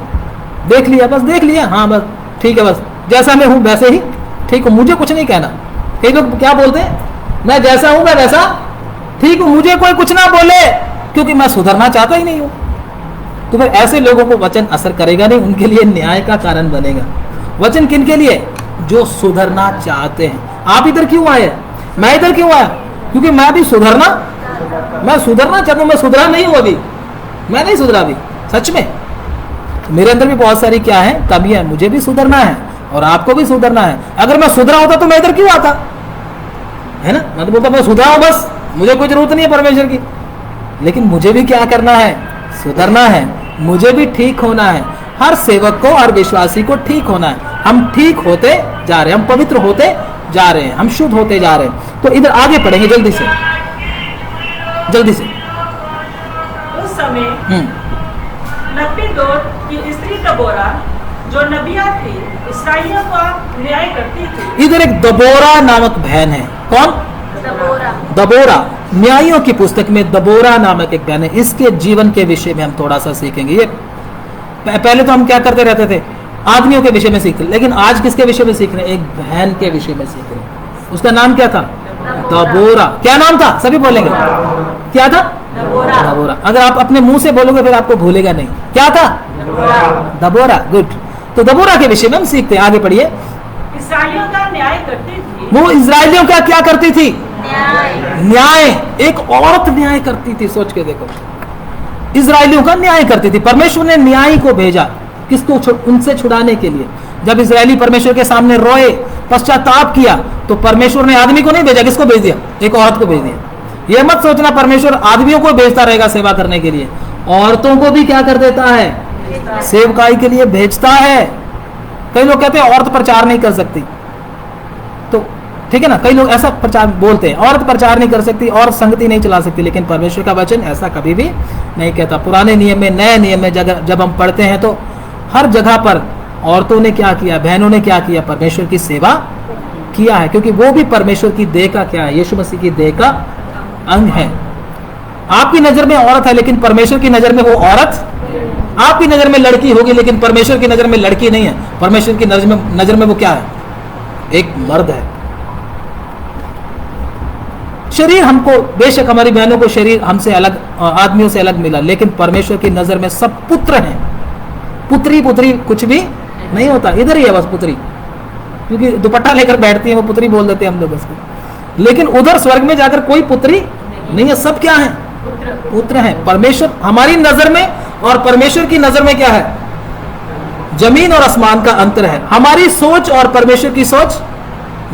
देख लिया, बस देख लिया, हाँ बस ठीक है, बस जैसा मैं हूं वैसे ही ठीक हूं, मुझे कुछ नहीं कहना। कई लोग क्या बोलते हैं? मैं जैसा हूं मैं वैसा ठीक हूं, मुझे कोई कुछ ना बोले, क्योंकि मैं सुधरना चाहता ही नहीं हूं। तो फिर ऐसे लोगों को वचन असर करेगा नहीं, उनके लिए न्याय का कारण बनेगा। वचन किन के लिए? जो सुधरना चाहते हैं। आप इधर क्यों आए? मैं इधर क्यों आया? क्योंकि मैं भी सुधरना, मैं सुधरना चाहता हूं। मैं सुधरा नहीं हूं अभी, मैं नहीं सुधरा अभी, सच में। मेरे अंदर भी बहुत सारी क्या है, कमियां, मुझे भी सुधरना है और आपको भी सुधरना है। अगर मैं सुधरा होता तो मैं इधर क्यों आता? है ना, मैं तो बोलता मैं सुधरा हूं, बस मुझे कोई जरूरत नहीं है परमेश्वर की। लेकिन मुझे भी क्या करना है? सुधरना है, मुझे भी ठीक होना है। हर सेवक को, हर विश्वासी को ठीक होना है। हम ठीक होते जा रहे हैं, हम पवित्र होते जा रहे हैं, हम शुद्ध होते जा रहे हैं। तो इधर आगे पढ़ेंगे जल्दी से, जल्दी से। उस समय लपीदोत की स्त्री दबोरा जो नबिया थी, इस्राएलियों का न्याय करती थी। इधर एक दबोरा नामक बहन है। कौन? दबोरा। दबोरा। न्यायों की पुस्तक में दबोरा नामक एक बहन है। इसके जीवन के विषय में हम थोड़ा सा सीखेंगे। ये पहले तो हम क्या करते रहते थे? आदमियों के विषय में सीखते, लेकिन आज किसके विषय में सीख रहे हैं? एक बहन के विषय में सीख रहे हैं। उसका नाम क्या था? दबोरा। क्या नाम था? सभी बोलेंगे क्या था? दबोरा। दबोरा। अगर आप अपने मुंह से बोलोगे फिर आपको भूलेगा नहीं। क्या था? दबोरा। गुड। तो दबोरा के विषय में हम सीखते हैं। आगे पढ़िए। इस्राएलियों का न्याय करती थी। वो इजरायलियों का क्या करती थी? न्याय। एक औरत न्याय करती थी। सोच के देखो, इजरायलियों का न्याय करती थी। परमेश्वर ने न्याय को भेजा, किसको? उनसे छुड़ाने के लिए। जब इजरायली परमेश्वर के सामने रोए, पश्चाताप किया, तो परमेश्वर ने आदमी को नहीं भेजा, किसको भेज दिया? एक औरत को भेज दिया। यह मत सोचना परमेश्वर आदमियों को भेजता रहेगा सेवा करने के लिए, औरतों को भी क्या कर देता है? सेवकाई के लिए भेजता है। कई लोग कहते हैं औरत प्रचार नहीं कर सकती, तो ठीक है ना, कई लोग ऐसा प्रचार बोलते हैं, औरत प्रचार नहीं कर सकती, और संगति नहीं चला सकती। लेकिन परमेश्वर का वचन ऐसा कभी भी नहीं कहता। पुराने नियम में, नए नियम में जब हम पढ़ते हैं तो हर जगह पर औरतों ने क्या किया, बहनों ने क्या किया? परमेश्वर की सेवा किया है, क्योंकि वो भी परमेश्वर की देह का क्या है? यीशु मसीह की देह का अंग है। आपकी नजर में औरत है, लेकिन परमेश्वर की नजर में वो औरत, आपकी नजर में लड़की होगी, लेकिन परमेश्वर की नजर में लड़की नहीं है। परमेश्वर की नजर में वो क्या है? एक मर्द है। शरीर हमको, बेशक हमारी बहनों को शरीर हमसे अलग, आदमियों से अलग मिला, लेकिन परमेश्वर की नजर में सब पुत्र हैं। पुत्री पुत्री कुछ भी नहीं होता। इधर ही है बस पुत्री, क्योंकि दुपट्टा लेकर बैठती है वो पुत्री बोल देते हैं हम लोग उसको। लेकिन उधर स्वर्ग में जाकर कोई पुत्री नहीं है, सब क्या है? पुत्र हैं। परमेश्वर हमारी नजर में और परमेश्वर की नजर में क्या है? जमीन और आसमान का अंतर है। हमारी सोच और परमेश्वर की सोच,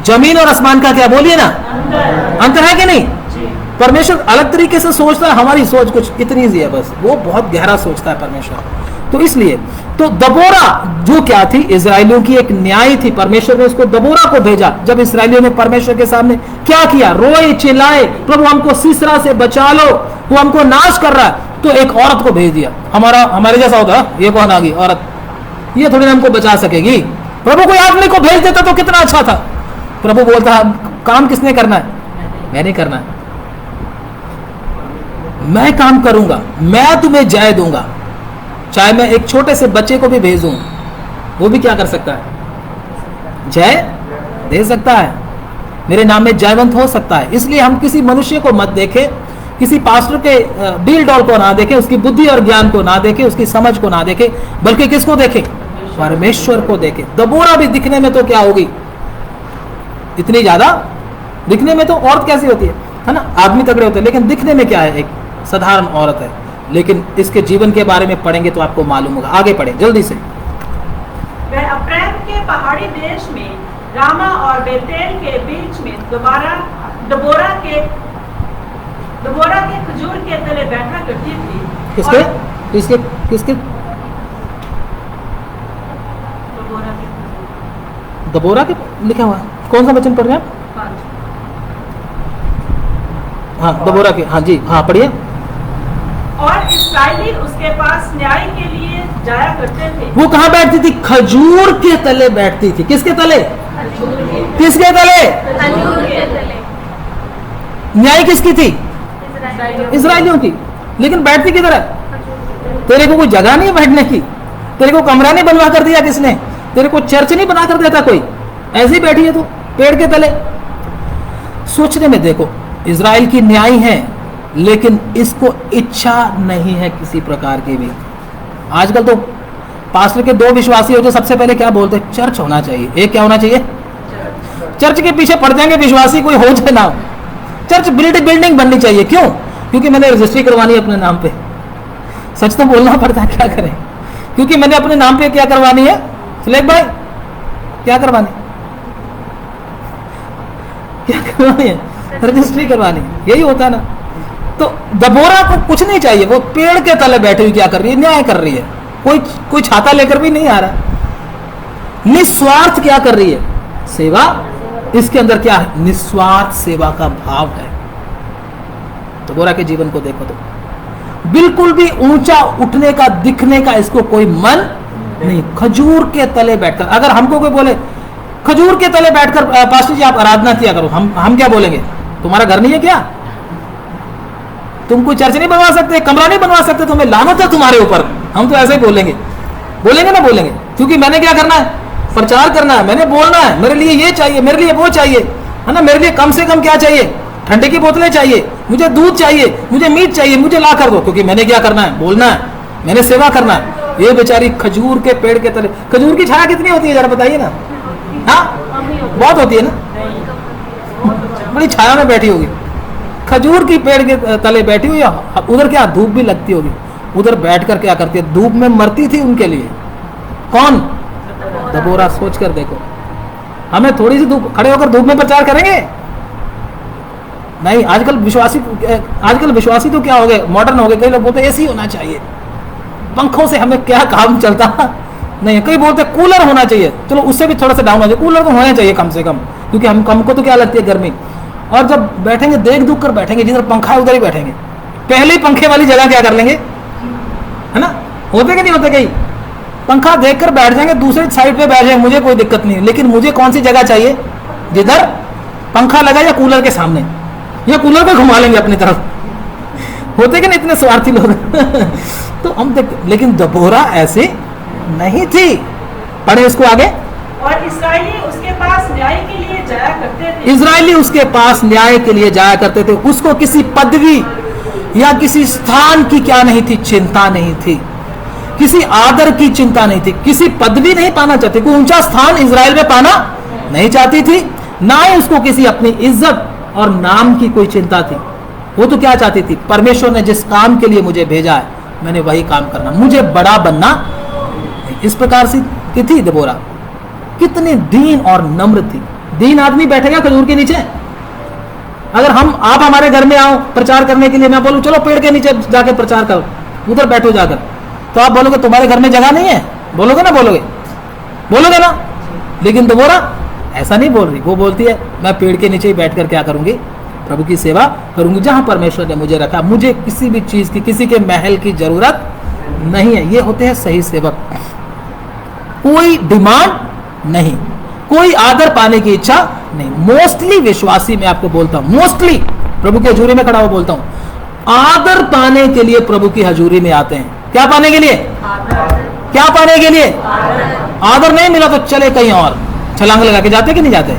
जमीन और आसमान का क्या? बोलिए ना, अंतर है कि नहीं? परमेश्वर अलग तरीके से सोचता है, हमारी सोच कुछ इतनी सी है, बस वो बहुत गहरा सोचता है परमेश्वर। तो इसलिए तो दबोरा जो क्या थी? इजरायलियों की एक न्याय थी। परमेश्वर ने उसको, दबोरा को भेजा। जब इजरायलियों ने परमेश्वर के सामने क्या किया? रोए, चिल्लाए, प्रभु हमको सीसरा से बचा लो, वो हमको नाश कर रहा है, तो एक औरत को भेज दिया। हमारे जैसा होता, ये कौन आ गई औरत, ये थोड़ी ना हमको बचा सकेगी। प्रभु कोई आदमी को भेज देता तो कितना अच्छा था। प्रभु बोलता काम किसने करना है? मैंने करना है, मैं काम करूंगा, मैं तुम्हें जय दूंगा। चाहे मैं एक छोटे से बच्चे को भी भेजूं, वो भी क्या कर सकता है? जय दे सकता है, मेरे नाम में जयवंत हो सकता है। इसलिए हम किसी मनुष्य को मत देखें, किसी पास्टर के डील डॉल को ना देखें, उसकी बुद्धि और ज्ञान को ना देखें, उसकी समझ को ना देखें, बल्कि किसको देखें? परमेश्वर को देखें। दबोरा भी दिखने में तो क्या होगी, इतनी ज्यादा दिखने में तो औरत कैसी होती है ना, आदमी तगड़े होते हैं, लेकिन दिखने में क्या है? एक साधारण औरत है। लेकिन इसके जीवन के बारे में पढ़ेंगे तो आपको मालूम होगा। आगे पढ़े जल्दी से। वह अप्रैम के पहाड़ी देश में रामा और बेतेल के बीच में दबोरा के खजूर के तले बैठा करती थी। किसके किसके किसके? दबोरा के लिखा हुआ है। कौन सा वचन पढ़ रहे हैं आप? हाँ, दबोरा के। हाँ जी, हाँ पढ़िए। और इस्राएली उसके पास न्याय के लिए जाया करते थे। वो कहाँ बैठती थी? खजूर के तले बैठती थी। किसके तले? किसके तले? न्याय किसकी थी? इस्राएलियों की। लेकिन बैठती किधर है? तेरे को कोई जगह नहीं है बैठने की, तेरे को कमरा नहीं बनवा कर दिया किसने, तेरे को चर्च नहीं बना कर देता कोई, ऐसे ही बैठी है तू पेड़ के तले। सोचने में देखो, इजराइल की न्याय है, लेकिन इसको इच्छा नहीं है किसी प्रकार की भी। आजकल तो पास्टर के दो विश्वासी हो जो सबसे पहले क्या बोलते हैं? चर्च होना चाहिए। एक क्या होना चाहिए? चर्च के पीछे पड़ जाएंगे विश्वासी, कोई हो जाए ना। चर्च बिल्डिंग बननी चाहिए। क्यों? क्योंकि मैंने रजिस्ट्री करवानी है अपने नाम पे। सच तो बोलना पड़ता है, क्या करें, क्योंकि मैंने अपने नाम पे क्या करवानी है? सुलेख भाई क्या करवानी? क्या करवानी है? रजिस्ट्री करवानी। यही होता है ना। तो दबोरा को कुछ नहीं चाहिए, वो पेड़ के तले बैठी हुई क्या कर रही है? न्याय कर रही है। कोई छाता लेकर भी नहीं आ रहा। निस्वार्थ क्या कर रही है? सेवा। इसके अंदर क्या है? निस्वार्थ सेवा का भाव है। दबोरा के जीवन को देखो तो बिल्कुल भी ऊंचा उठने का, दिखने का इसको कोई मन नहीं। खजूर के तले बैठकर, अगर हमको कोई बोले खजूर के तले बैठकर पास्टर जी आप आराधना किया करो, हम क्या बोलेंगे? तुम्हारा घर नहीं है क्या? तुम कोई चर्च नहीं बनवा सकते, कमरा नहीं बनवा सकते, तुम्हें लानत है तुम्हारे ऊपर। हम तो ऐसे ही बोलेंगे ना बोलेंगे, क्योंकि मैंने क्या करना है? प्रचार करना है, मैंने बोलना है, मेरे लिए ये चाहिए, मेरे लिए वो चाहिए, है ना। मेरे लिए कम से कम क्या चाहिए? ठंडे की बोतलें चाहिए, मुझे दूध चाहिए, मुझे मीट चाहिए, मुझे ला कर दो, क्योंकि मैंने क्या करना है? बोलना है, मैंने सेवा करना है। ये बेचारी खजूर के पेड़ के तले, खजूर की छाया कितनी होती है जरा बताइए ना। हाँ, बहुत होती है ना, बड़ी छाया में बैठी होगी, खजूर की पेड़ के तले बैठी हुई। उधर क्या धूप भी लगती होगी, उधर बैठकर क्या करती है? धूप में मरती थी उनके लिए। कौन? दबोरा। सोच कर देखो, हमें थोड़ी सी धूप, खड़े होकर धूप में प्रचार करेंगे? नहीं। आजकल विश्वासी तो क्या हो गए? मॉडर्न हो गए। कई लोग बोलते एसी होना चाहिए, पंखों से हमें क्या काम चलता नहीं। कई बोलते कूलर होना चाहिए, चलो उससे भी थोड़ा सा डाउन हो जाए, कूलर तो होना चाहिए कम से कम, क्योंकि हमको तो क्या लगती है? गर्मी। और जब बैठेंगे देख दुख कर बैठेंगे, जिधर पंखा है उधर ही बैठेंगे। पहले ही पंखे वाली जगह क्या कर लेंगे, है ना। होते कि नहीं होते? कहीं पंखा देखकर बैठ जाएंगे, दूसरे साइड पे बैठ जाएंगे, मुझे कोई दिक्कत नहीं। लेकिन मुझे कौन सी जगह चाहिए? जिधर पंखा लगा, या कूलर के सामने, या कूलर को घुमा लेंगे अपनी तरफ। होते कि नहीं इतने स्वार्थी लोग तो हम देख। लेकिन दबोरा ऐसे नहीं थी। पढ़े इसको आगे। और इस्राएली उसके पास न्याय के लिए जाया करते थे। इजरायली उसके पास न्याय के लिए जाया करते थे। उसको किसी पदवी या किसी स्थान की क्या नहीं थी? चिंता नहीं थी। किसी आदर की चिंता नहीं थी। किसी पदवी नहीं पाना चाहती, कोई ऊंचा स्थान इजराइल में पाना नहीं चाहती थी। ना ही उसको किसी अपनी इज्जत और नाम की कोई चिंता थी। वो तो क्या चाहती थी? परमेश्वर ने जिस काम के लिए मुझे भेजा है, मैंने वही काम करना, मुझे बड़ा बनना। इस प्रकार से थी दबोरा। कितनी दीन और नम्र थी। दीन आदमी बैठेगा खजूर के नीचे? अगर आप हमारे घर में आओ प्रचार करने के लिए, मैं बोलूं चलो पेड़ के नीचे जाके प्रचार करो, उधर बैठो जाकर, तो आप बोलोगे तुम्हारे घर में जगह नहीं है? बोलोगे ना? बोलोगे ना? लेकिन दबोरा ऐसा नहीं बोल रही। वो बोलती है मैं पेड़ के नीचे ही बैठकर क्या करूंगी? प्रभु की सेवा करूंगी, जहां परमेश्वर ने मुझे रखा। मुझे किसी भी चीज की, किसी के महल की जरूरत नहीं है। ये होते हैं सही सेवक। कोई डिमांड नहीं, कोई आदर पाने की इच्छा नहीं। मोस्टली विश्वासी, मैं आपको बोलता हूं, मोस्टली प्रभु की हजूरी में खड़ा हुआ बोलता हूं, आदर पाने के लिए प्रभु की हजूरी में आते हैं। क्या पाने के लिए? क्या पाने के लिए? आदर नहीं मिला तो चले कहीं और, छलांग लगा के जाते कि नहीं जाते,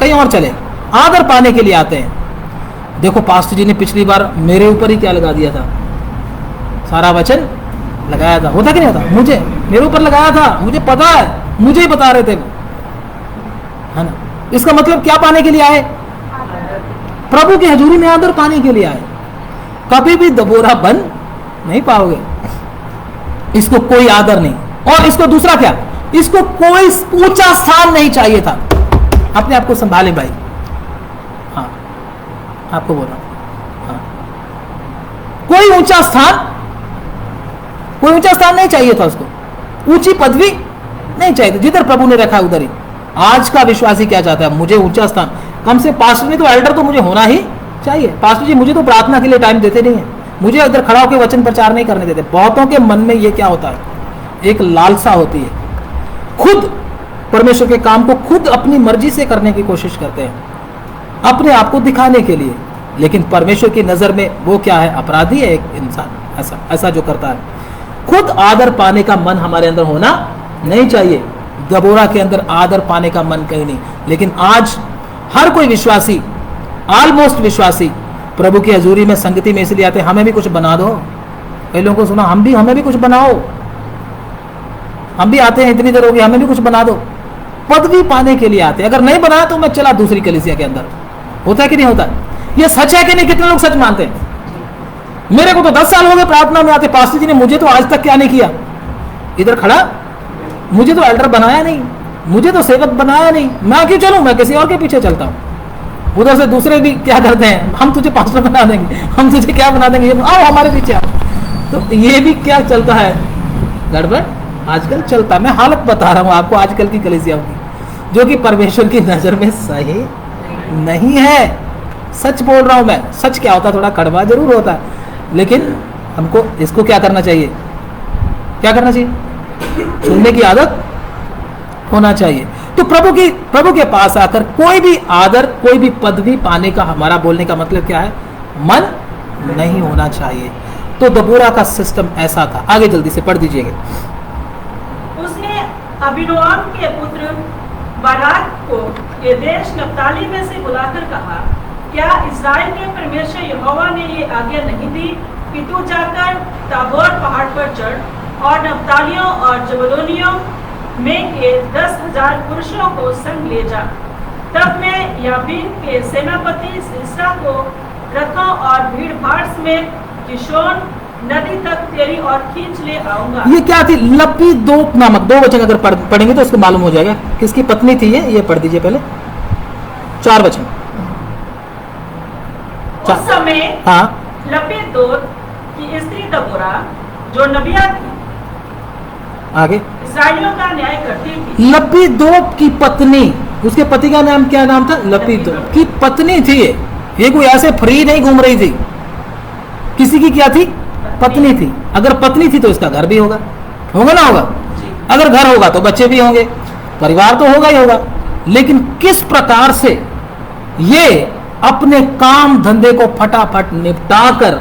कहीं और चले, आदर पाने के लिए आते हैं। देखो पास्टर जी ने पिछली बार मेरे ऊपर ही क्या लगा दिया था, सारा वचन लगाया था, होता कि नहीं होता, मुझे मेरे ऊपर लगाया था, मुझे पता है, मुझे ही बता रहे थे वो, है ना। इसका मतलब क्या पाने के लिए आए, प्रभु की हजूरी में आदर पाने के लिए आए। कभी भी दबोरा बन नहीं पाओगे, इसको कोई आदर नहीं, और इसको दूसरा क्या, इसको कोई ऊंचा स्थान नहीं चाहिए था। अपने आप को संभाले भाई, हाँ आपको बोला, हाँ कोई ऊंचा स्थान, कोई ऊंचा स्थान नहीं चाहिए था उसको, ऊंची पदवी नहीं चाहिए थी, जिधर प्रभु ने रखा उधर ही। आज का विश्वासी क्या चाहता है, मुझे ऊंचा स्थान, कम से पास्टर नहीं तो एल्डर तो मुझे होना ही चाहिए। पास्टर जी मुझे तो प्रार्थना के लिए टाइम देते नहीं है, मुझे इधर खड़ा होकर वचन प्रचार नहीं करने देते। बहुतों के मन में ये क्या होता है, एक लालसा होती है, खुद परमेश्वर के काम को खुद अपनी मर्जी से करने की कोशिश करते हैं, अपने आप को दिखाने के लिए। लेकिन परमेश्वर की नजर में वो क्या है, अपराधी है एक इंसान ऐसा जो करता है। खुद आदर पाने का मन हमारे अंदर होना नहीं चाहिए। दबोरा के अंदर आदर पाने का मन कहीं नहीं। लेकिन आज हर कोई विश्वासी, ऑलमोस्ट विश्वासी प्रभु की हजूरी में संगति में इसलिए आते हैं, हमें भी कुछ बना दो। कई लोगों को सुना, हमें भी कुछ बनाओ, हम भी आते हैं, इतनी देर हो गई, हमें भी कुछ बना दो। पदवी पाने के लिए आते हैं, अगर नहीं बनाया तो मैं चला दूसरी कलीसिया के अंदर। होता है कि नहीं होता, ये सच है कि नहीं, कितने लोग सच मानते हैं। मेरे को तो 10 साल हो गए प्रार्थना में आते, पास्टर जी ने मुझे तो आज तक क्या नहीं किया, इधर खड़ा, मुझे तो एल्डर बनाया नहीं, मुझे तो सेवक बनाया नहीं, मैं क्यों चलूं, मैं किसी और के पीछे चलता हूं। उधर से दूसरे भी क्या करते हैं, हम तुझे पास्टर बना देंगे, हम तुझे क्या बना देंगे, आओ हमारे पीछे आओ। तो ये भी क्या चलता है, गड़बड़ आजकल चलता है। मैं हालत बता रहा हूं आपको आजकल की कलीसियाओं की, जो कि परमेश्वर की नजर में सही नहीं है। सच बोल रहा हूं मैं। सच क्या होता है, थोड़ा कड़वा जरूर होता है, लेकिन हमको इसको क्या करना चाहिए, क्या करना चाहिए, सुनने की आदत होना चाहिए। तो प्रभु के पास आकर कोई भी आदर, कोई भी पदवी पाने का हमारा बोलने का मतलब क्या है, मन नहीं होना चाहिए। तो दबोरा का सिस्टम ऐसा था। आगे जल्दी से पढ़ दीजिएगा। उसने अबीनोअम के पुत्र बाराक को ये देश नप्ताली में से बुलाकर कहा, क्या इस्राएल के परमेश्वर यहोवा ने ये आज्ञा नहीं दी कि तू जाकर ताबोर पहाड़ पर चढ़ और नप्तालियों और जबूलूनियों में के 10,000 पुरुषों को संग ले जा। तब मैं याबीन के सेनापति सिसरा को रथों और भीड़ भाड़ में किशोन नदी तक तेरी ओर खींच ले आऊंगा। ये क्या थी, लपीदोत नामक, 2 वचन अगर पढ़ेंगे तो उसको मालूम हो जाएगा किसकी पत्नी थी ये पढ़ दीजिए पहले 4 वचन। उस समय हाँ, लपीदोत की स्त्री दबोरा जो नबिया थी, आगे इस्राएलियों का न्याय करती थी। लपीदोत की पत्नी, उसके पति का नाम क्या नाम था, लपीदोत की पत्नी थी। ये कोई ऐसे फ्री नहीं घूम रही थी, किसी की क्या थी, पत्नी थी। अगर पत्नी थी तो इसका घर भी होगा ना होगा। अगर घर होगा तो बच्चे भी होंगे, परिवार तो होगा ही होगा। लेकिन किस प्रकार से ये अपने काम धंधे को फटाफट निपटा कर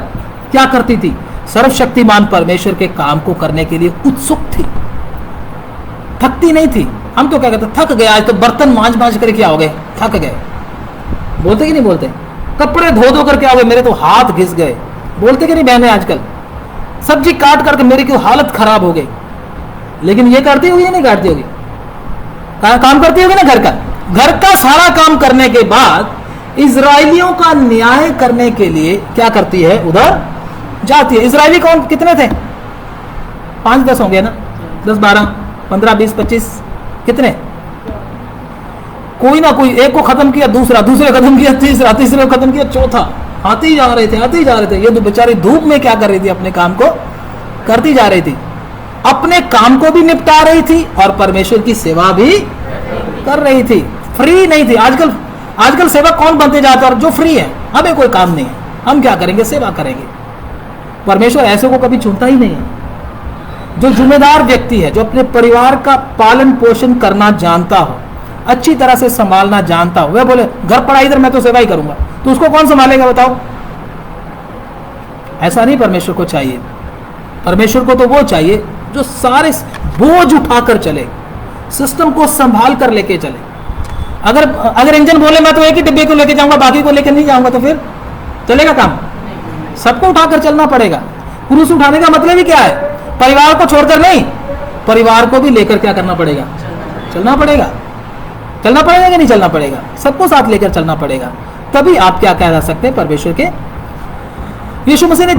क्या करती थी, सर्वशक्तिमान परमेश्वर के काम को करने के लिए उत्सुक थी, थकती नहीं थी। हम तो क्या कहते, थक गए आज तो बर्तन मांझ कर क्या हो गए, थक गए, बोलते कि नहीं बोलते, कपड़े धो कर क्या हो गए, मेरे तो हाथ घिस गए, बोलते कि नहीं बहनें आजकल, सब्जी काट करके मेरी क्यों हालत खराब हो गई। लेकिन ये करती होगी या नहीं करती होगी, काम करती होगी ना, घर का सारा काम करने के बाद इजराइलियों का न्याय करने के लिए क्या करती है, उधर जाती है। इजराइली कौन, कितने थे, 5-10 होंगे ना, 10, 12, 15, 20, 25, कितने, कोई ना कोई, एक को खत्म किया, दूसरे खत्म किया, तीसरे को खत्म किया, चौथा, आते ही जा रहे थे। ये तो बेचारी धूप में क्या कर रही थी, अपने काम को करती जा रही थी, अपने काम को भी निपटा रही थी और परमेश्वर की सेवा भी कर रही थी, फ्री नहीं थी। आजकल सेवा कौन बनते जाता है, जो फ्री है, हमें कोई काम नहीं है, हम क्या करेंगे, सेवा करेंगे। परमेश्वर ऐसे को कभी चुनता ही नहीं है। जो जिम्मेदार व्यक्ति है, जो अपने परिवार का पालन पोषण करना जानता हो, अच्छी तरह से संभालना जानता हो, वह बोले घर पड़ा इधर, मैं तो सेवा ही करूंगा, तो उसको कौन संभालेगा बताओ। ऐसा नहीं परमेश्वर को चाहिए। परमेश्वर को तो वो चाहिए जो सारे बोझ उठाकर चले, सिस्टम को संभाल कर लेके चले। अगर इंजन बोले मैं तो एक ही डिब्बे को लेके जाऊंगा, बाकी को लेकर नहीं जाऊंगा, तो फिर चलेगा काम? सबको उठाकर चलना पड़ेगा। क्रूस उठाने का मतलब ही क्या है? परिवार को छोड़कर नहीं, परिवार को भी लेकर क्या करना पड़ेगा? चलना पड़ेगा। चलना पड़ेगा कि नहीं चलना पड़ेगा? सबको साथ लेकर चलना पड़ेगा, तभी आप क्या कह सकते हैं परमेश्वर के। यीशु मसीह ने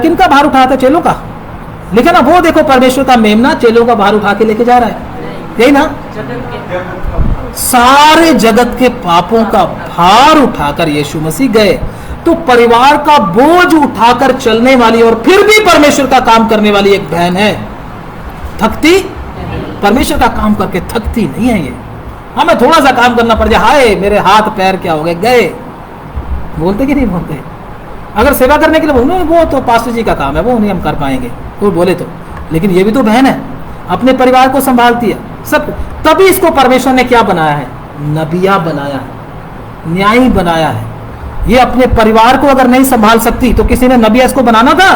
किनका भार उठाया था? चेलों का। लिखा ना, वो देखो परमेश्वर का मेमना चेलों का भार उठा के लेके जा रहा है, यही ना? सारे जगत के पापों का भार उठाकर यीशु मसीह गए। तो परिवार का बोझ उठाकर चलने वाली और फिर भी परमेश्वर का काम करने वाली एक बहन है, थकती? परमेश्वर का काम करके थकती नहीं है ये। हमें थोड़ा सा काम करना पड़ जाए, हाय मेरे हाथ पैर क्या हो गए, गए। बोलते कि नहीं बोलते? अगर सेवा करने के लिए बोलो, वो तो पास्टर जी का काम है, वो नहीं हम कर पाएंगे, कोई बोले तो। लेकिन ये भी तो बहन है, अपने परिवार को संभालती है सब। तभी इसको परमेश्वर ने क्या बनाया है? नबिया बनाया है, न्यायी बनाया है। ये अपने परिवार को अगर नहीं संभाल सकती तो किसी ने नबिया इसको बनाना था?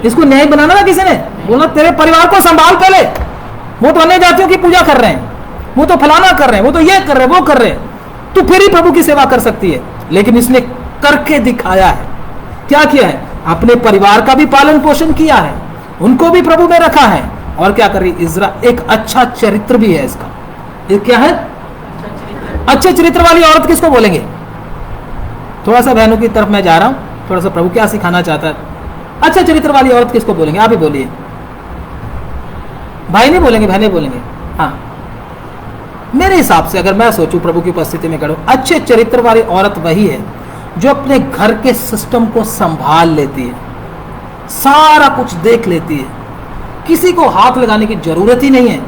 इसको न्यायी बनाना था किसी ने? बोला तेरे परिवार को संभाल पहले। वो तो अन्य जातियों की पूजा कर रहे हैं, वो तो फलाना कर रहे हैं, वो तो ये कर रहे हैं, वो कर रहे हैं, तो फिर ही प्रभु की सेवा कर सकती है। लेकिन इसने करके दिखाया है। क्या किया है? अपने परिवार का भी पालन पोषण किया है, उनको भी प्रभु में रखा है। और क्या कर रही? इज़रा एक अच्छा चरित्र भी है इसका। ये क्या है? अच्छे चरित्र वाली औरत किसको बोलेंगे? थोड़ा सा बहनों की तरफ मैं जा रहा हूं, थोड़ा सा प्रभु क्या सिखाना चाहता है। अच्छा चरित्र वाली औरत किसको बोलेंगे? आप ही बोलिए। भाई नहीं बोलेंगे, बहनें बोलेंगे। हाँ, मेरे हिसाब से अगर मैं सोचूं प्रभु की उपस्थिति में खड़े, अच्छे चरित्र वाली औरत वही है जो अपने घर के सिस्टम को संभाल लेती है, सारा कुछ देख लेती है, किसी को हाथ लगाने की जरूरत ही नहीं है,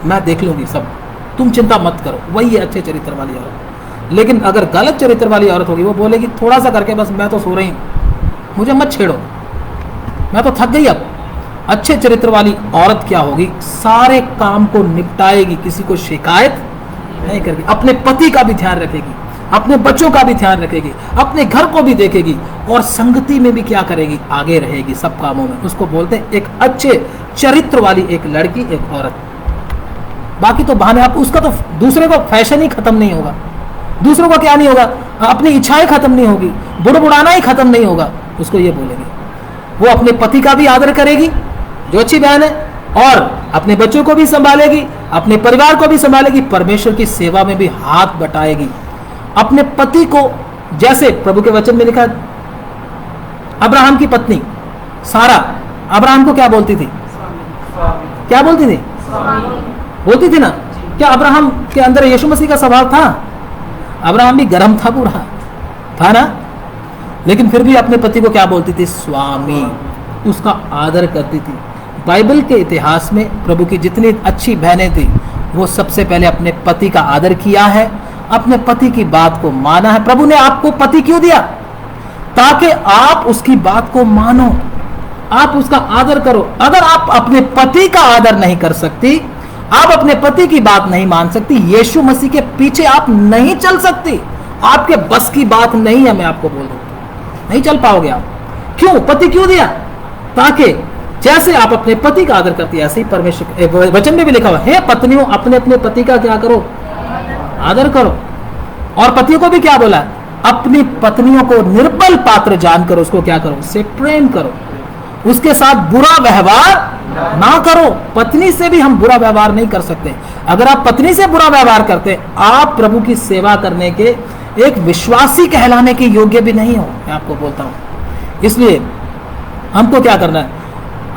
मैं देख लूंगी सब, तुम चिंता मत करो। वही है अच्छे चरित्र वाली औरत। लेकिन अगर गलत चरित्र वाली औरत होगी, वो बोलेगी थोड़ा सा करके बस मैं तो सो रही हूं, मुझे मत छेड़ो, मैं तो थक गई अब। अच्छे चरित्र वाली औरत क्या होगी? सारे काम को निपटाएगी, किसी को शिकायत नहीं करेगी, अपने पति का भी ध्यान रखेगी, अपने बच्चों का भी ध्यान रखेगी, अपने घर को भी देखेगी, और संगति में भी क्या करेगी? आगे रहेगी सब कामों में। उसको बोलते हैं एक अच्छे चरित्र वाली एक लड़की, एक औरत। बाकी तो बहाने, आप उसका तो दूसरे को फैशन ही खत्म नहीं होगा, दूसरों का क्या नहीं होगा, अपनी इच्छाएं खत्म नहीं होगी, बुड़बुड़ाना ही खत्म नहीं होगा, उसको ये बोलेंगे। वो अपने पति का भी आदर करेगी जो अच्छी बहन है, और अपने बच्चों को भी संभालेगी, अपने परिवार को भी संभालेगी, परमेश्वर की सेवा में भी हाथ बटाएगी। अपने पति को, जैसे प्रभु के वचन में लिखा, अब्राहम की पत्नी सारा अब्राहम को क्या बोलती थी? क्या बोलती थी? बोलती थी ना। क्या अब्राहम के अंदर यीशु मसीह का स्वभाव था? अब्राहम भी गर्म था, पूरा था ना, लेकिन फिर भी अपने पति को क्या बोलती थी? स्वामी। उसका आदर करती थी। बाइबल के इतिहास में प्रभु की जितनी अच्छी बहनें थी, वो सबसे पहले अपने पति का आदर किया है, अपने पति की बात को माना है। प्रभु ने आपको पति क्यों दिया? ताकि आप उसकी बात को मानो, आप उसका आदर करो। अगर आप अपने पति का आदर नहीं कर सकती, आप अपने पति की बात नहीं मान सकती, यीशु मसीह के पीछे आप नहीं चल सकती, आपके बस की बात नहीं है। मैं आपको बोल दूं, नहीं चल पाओगे आप। क्यों? पति क्यों दिया? ताकि जैसे आप अपने पति का आदर करती है, ऐसे ही परमेश्वर, वचन में भी लिखा हुआ है, पत्नियों अपने अपने पति का क्या करो? आदर करो। और पतियों को भी क्या बोला? अपनी पत्नियों को निर्बल पात्र जानकर उसको क्या करो? उससे प्रेम करो, उसके साथ बुरा व्यवहार ना करो। पत्नी से भी हम बुरा व्यवहार नहीं कर सकते। अगर आप पत्नी से बुरा व्यवहार करते, आप प्रभु की सेवा करने के एक विश्वासी कहलाने के योग्य भी नहीं हो, मैं आपको बोलता हूं। इसलिए हमको क्या करना है?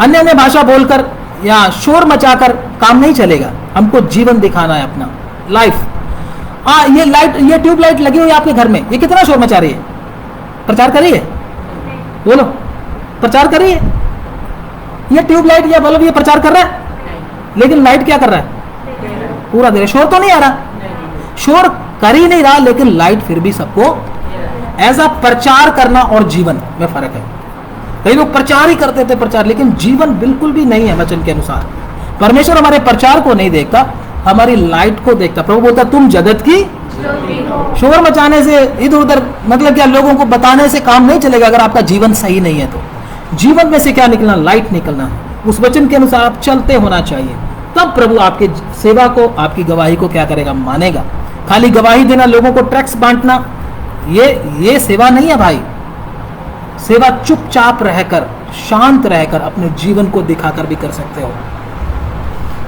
अन्य अन्य भाषा बोलकर या शोर मचाकर काम नहीं चलेगा। हमको जीवन दिखाना है, अपना लाइफ। ये लाइट, ये ट्यूब लाइट लगी हुई है आपके घर में, ये कितना शोर मचा रही है? प्रचार कर रही है? बोलो, प्रचार कर रही है? ये ट्यूब लाइट या बल्ब ये प्रचार कर रहा है, लेकिन लाइट क्या कर रहा है? पूरा दे रहा है। शोर तो नहीं आ रहा, शोर कर ही नहीं रहा, लेकिन लाइट फिर भी सबको। ऐसा प्रचार करना और जीवन में फर्क है। कई लोग प्रचार ही करते थे, प्रचार, लेकिन जीवन बिल्कुल भी नहीं है वचन के अनुसार। परमेश्वर हमारे प्रचार को नहीं देखता, हमारी लाइट को देखता। प्रभु बोलता तुम जगत की शोर मचाने से, इधर उधर, मतलब क्या, लोगों को बताने से काम नहीं चलेगा। अगर आपका जीवन सही नहीं है तो जीवन में से क्या निकलना? लाइट निकलना। उस वचन के अनुसार आप चलते होना चाहिए, तब प्रभु आपके सेवा को, आपकी गवाही को क्या करेगा, मानेगा। खाली गवाही देना, लोगों को टैक्स बांटना, ये सेवा नहीं है भाई। सेवा चुपचाप रहकर, शांत रहकर, अपने जीवन को दिखाकर भी कर सकते हो।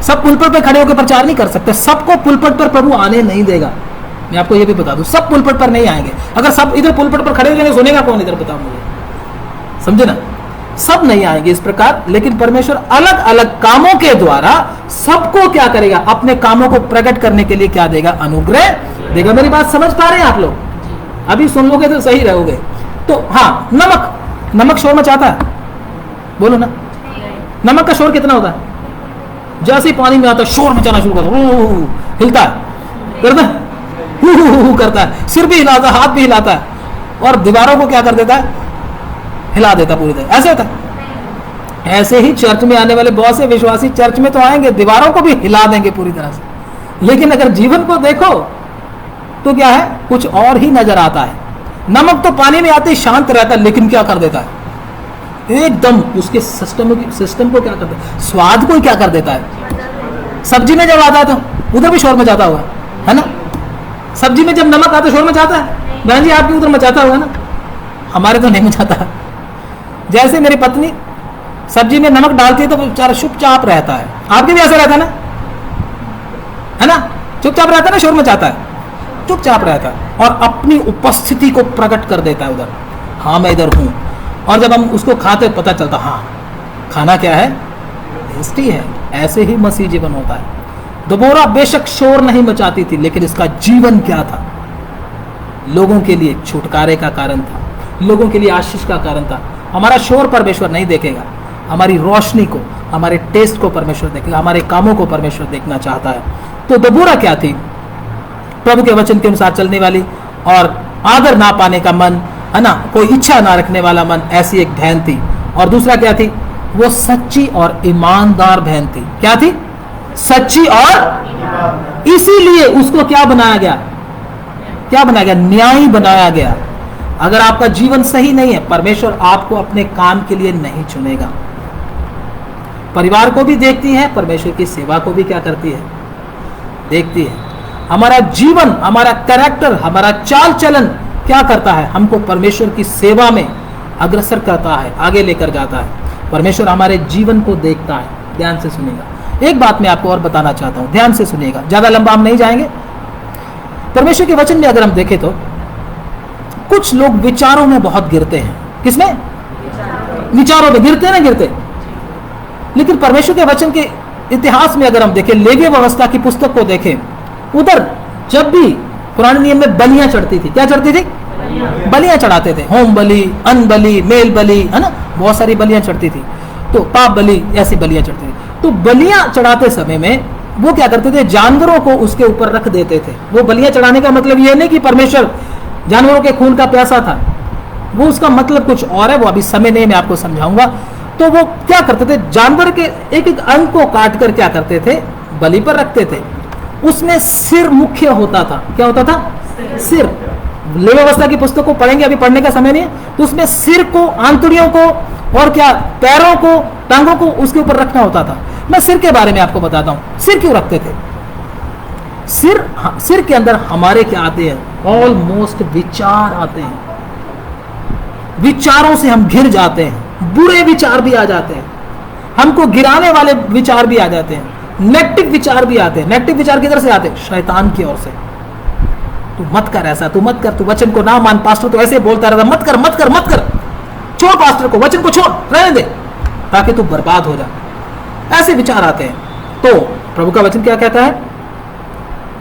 सब पुलपट पर खड़े होकर प्रचार नहीं कर सकते। सबको पुलपट पर प्रभु आने नहीं देगा। मैं आपको ये भी बता दूं, सब पुलपट पर नहीं आएंगे। अगर सब इधर पुलपट पर खड़े हो जाएंगे, सुनेगा कौन इधर, बताओ मुझे, समझे ना। सब नहीं आएंगे इस प्रकार, लेकिन परमेश्वर अलग अलग कामों के द्वारा सबको क्या करेगा, अपने कामों को प्रकट करने के लिए क्या देगा, अनुग्रह देगा। मेरी बात समझ पा रहे हैं आप लोग? अभी सुन लोगे तो सही रहोगे। तो हाँ, नमक शोर मचाता है, बोलो ना। नमक का शोर कितना होता है? जैसे ही पानी में आता है शोर मचाना शुरू करता है, हिलता है, करता है, करता है, सिर भी हिलाता है, हाथ भी हिलाता है, और दीवारों को क्या कर देता है, हिला देता पूरी तरह। ऐसे होता है। ऐसे ही चर्च में आने वाले बहुत से विश्वासी चर्च में तो आएंगे, दीवारों को भी हिला देंगे पूरी तरह से, लेकिन अगर जीवन को देखो तो क्या है, कुछ और ही नजर आता है। नमक तो पानी में आते ही शांत रहता है, लेकिन क्या कर देता है, एकदम उसके सिस्टम को क्या कर देता है, स्वाद को क्या कर देता है। सब्जी में जब आता है तो उधर भी शोर मचाता हुआ है ना। सब्जी में जब नमक आता है शोर मचाता है, बहन जी आपके उधर मचाता होगा ना, हमारे तो नहीं मचाता। जैसे मेरी पत्नी सब्जी में नमक डालती है तो बेचारा चुपचाप रहता है। आपके भी ऐसा रहता है ना, चुपचाप रहता है ना, शोर मचाता है, चुपचाप रहता है और अपनी उपस्थिति को प्रकट कर देता है उधर, हाँ मैं इधर हूं। और जब हम उसको खाते पता चलता, हाँ खाना क्या है, टेस्टी है। ऐसे ही मसीह जीवन होता है। दबोरा बेशक शोर नहीं मचाती थी, लेकिन इसका जीवन क्या था, लोगों के लिए छुटकारे का कारण था, लोगों के लिए आशीष का कारण था। हमारा शोर परमेश्वर नहीं देखेगा, हमारी रोशनी को, हमारे टेस्ट को परमेश्वर देखेगा, हमारे कामों को परमेश्वर देखना चाहता है। तो दबोरा क्या थी, प्रभु के वचन के अनुसार चलने वाली और आदर ना पाने का मन, है ना, कोई इच्छा ना रखने वाला मन, ऐसी एक बहन थी। और दूसरा क्या थी, वो सच्ची और ईमानदार बहन थी। क्या थी, सच्ची और, इसीलिए उसको क्या बनाया गया, क्या बनाया गया, न्यायी बनाया गया। अगर आपका जीवन सही नहीं है, परमेश्वर आपको अपने काम के लिए नहीं चुनेगा। परिवार को भी देखती है, परमेश्वर की सेवा को भी क्या करती है, देखती है। हमारा जीवन, हमारा कैरेक्टर, हमारा चाल चलन क्या करता है, हमको परमेश्वर की सेवा में अग्रसर करता है, आगे लेकर जाता है। परमेश्वर हमारे जीवन को देखता है। ध्यान से सुनिएगा, एक बात मैं आपको और बताना चाहता हूं, ध्यान से सुनिएगा, ज्यादा लंबा हम नहीं जाएंगे। परमेश्वर के वचन में अगर हम देखें तो कुछ लोग विचारों में बहुत गिरते हैं। किसमें, विचारों में गिरते ना, गिरते। लेकिन परमेश्वर के वचन के इतिहास में अगर हम देखें, लेवी व्यवस्था की पुस्तक को देखें, उधर जब भी पुराने नियम में बलियां चढ़ती थी, क्या चढ़ती थी, बलियां चढ़ाते थे, होम बलि, अन्न बलि, मेल बलि, है ना, बहुत सारी बलियां चढ़ती थी। तो पाप बलि, ऐसी बलियां चढ़ती थी। तो बलियां चढ़ाते समय में वो क्या करते थे, जानवरों को उसके ऊपर रख देते थे। वो बलियां चढ़ाने का मतलब ये नहीं कि परमेश्वर जानवरों के खून का प्यासा था, वो उसका मतलब कुछ और है, वो अभी समय नहीं, मैं आपको समझाऊंगा। तो वो क्या करते थे, जानवर के एक एक अंग को काट कर क्या करते थे, बलि पर रखते थे। उसमें सिर मुख्य होता था। क्या होता था, सिर। लेवी व्यवस्था की पुस्तक को पढ़ेंगे, अभी पढ़ने का समय नहीं है। तो उसमें सिर को, आंतड़ियों को और क्या, पैरों को, टांगों को उसके ऊपर रखना होता था। मैं सिर के बारे में आपको बताता हूं, सिर क्यों रखते थे। सिर के अंदर हमारे क्या आते हैं, ऑलमोस्ट विचार आते हैं। विचारों से हम घिर जाते हैं, बुरे विचार भी आ जाते हैं, हमको गिराने वाले विचार भी आ जाते हैं, नेगेटिव विचार भी आते हैं। नेगेटिव विचार किधर से आते हैं, शैतान की ओर से। तू मत कर ऐसा, तू मत कर, तू वचन को ना मान, पास्टर तो ऐसे बोलता रहता, मत कर मत कर मत कर, छोड़ पास्टर को, वचन को छोड़, रहने दे, ताकि तू बर्बाद हो जा। ऐसे विचार आते हैं। तो प्रभु का वचन क्या कहता है,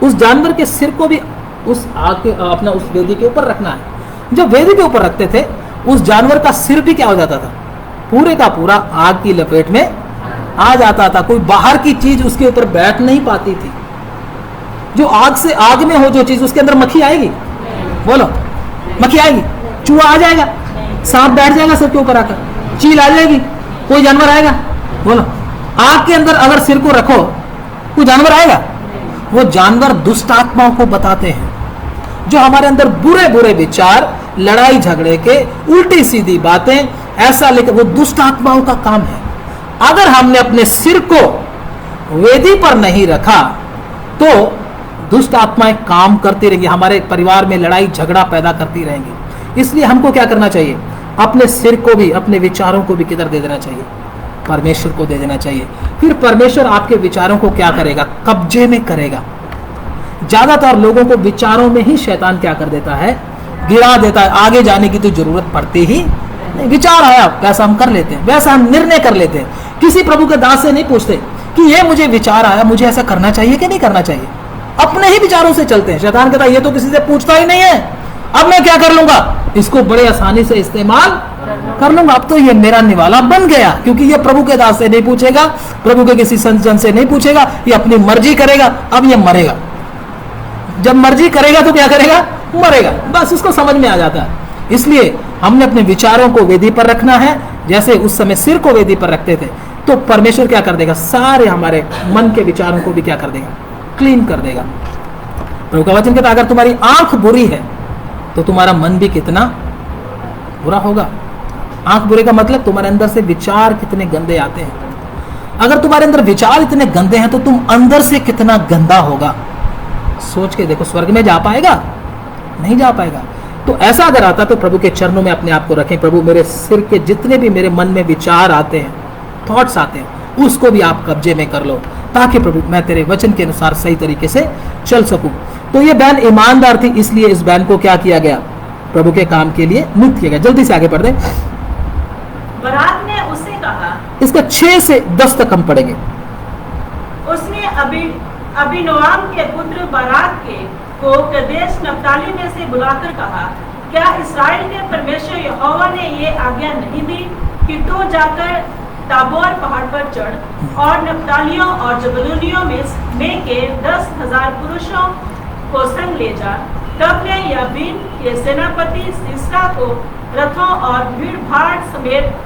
उस जानवर के सिर को भी उस आग के, अपना उस वेदी के ऊपर रखना है। जब वेदी के ऊपर रखते थे, उस जानवर का सिर भी क्या हो जाता था, पूरे का पूरा आग की लपेट में आ जाता था। कोई बाहर की चीज उसके ऊपर बैठ नहीं पाती थी। जो आग से, आग में हो जो चीज, उसके अंदर मक्खी आएगी, बोलो, मक्खी आएगी, चूहा आ जाएगा, सांप बैठ जाएगा सिर के ऊपर आकर, चील आ जाएगी, कोई जानवर आएगा, बोलो। आग के अंदर अगर सिर को रखो, कोई जानवर आएगा। वो जानवर दुष्ट आत्माओं को बताते हैं, जो हमारे अंदर बुरे बुरे विचार, लड़ाई झगड़े के, उल्टी सीधी बातें, ऐसा लेकर, वो दुष्ट आत्माओं का काम है। अगर हमने अपने सिर को वेदी पर नहीं रखा तो दुष्ट आत्माएं काम करती रहेंगी, हमारे परिवार में लड़ाई झगड़ा पैदा करती रहेंगी। इसलिए हमको क्या करना चाहिए? अपने सिर को भी, अपने विचारों को भी किधर दे देना चाहिए? परमेश्वर को दे देना चाहिए। फिर परमेश्वर आपके विचारों को क्या करेगा? कब्जे में करेगा। ज्यादातर लोगों को विचारों में ही शैतान क्या कर देता है? गिरा देता है। आगे जाने की तो जरूरत पड़ती ही नहीं। विचार आया वैसा हम कर लेते हैं, वैसा हम निर्णय कर लेते हैं। किसी प्रभु के दास से नहीं पूछते कि ये मुझे विचार आया, मुझे ऐसा करना चाहिए कि नहीं करना चाहिए। अपने ही विचारों से चलते हैं। शैतान कहता है ये तो किसी से पूछता ही नहीं है, अब मैं क्या कर लूंगा? इसको बड़े आसानी से इस्तेमाल कर लूंगा। अब तो ये मेरा निवाला बन गया, क्योंकि ये प्रभु के दास से नहीं पूछेगा, प्रभु के किसी संत जन से नहीं पूछेगा, ये अपनी मर्जी करेगा। अब ये मरेगा। जब मर्जी करेगा तो क्या करेगा? मरेगा। बस उसको समझ में आ जाता है। इसलिए हमने अपने विचारों को वेदी पर रखना है। जैसे उस समय सिर को वेदी पर रखते थे, तो परमेश्वर क्या कर देगा? सारे हमारे मन के विचारों को भी क्या कर देगा? क्लीन कर देगा। प्रभु का वचन कहता है अगर तुम्हारी आंख बुरी है तो तुम्हारा मन भी कितना बुरा होगा। आंख बुरे का मतलब तुम्हारे अंदर से विचार कितने गंदे आते हैं। अगर तुम्हारे अंदर विचार इतने गंदे हैं तो तुम अंदर से कितना गंदा होगा। सोच के देखो, स्वर्ग में जा पाएगा? नहीं जा पाएगा। तो ऐसा अगर आता तो प्रभु के चरणों में अपने आप को रखें। प्रभु मेरे सिर के जितने भी मेरे मन में विचार आते हैं, थॉट्स आते हैं, उसको भी आप कब्जे में कर लो, ताकि प्रभु मैं तेरे वचन के अनुसार सही तरीके से चल सकूं। तो ये बहन ईमानदार थी, इसलिए इस बहन को क्या किया गया? प्रभु के काम के लिए नियुक्त किया गया। जल्दी से आगे पढ़ दें। बराक ने उससे कहा, इसका 6 से 10 तक हम पढ़ेंगे। उसने अबीनोआम के पुत्र बराक को कदेश नप्ताली में से बुलाकर कहा, क्या इस्राएल के परमेश्वर यहोवा ने ये आज्ञा नहीं दी कि तू जाकर ताबोर पहाड़ पर चढ़ और नप्तालियों और जबूलूनियों में के 10,000 पुरुषों को संग ले जा। तब मैं याबीन के सेनापति सिसरा को रथों और भीड़ भाड़ समेत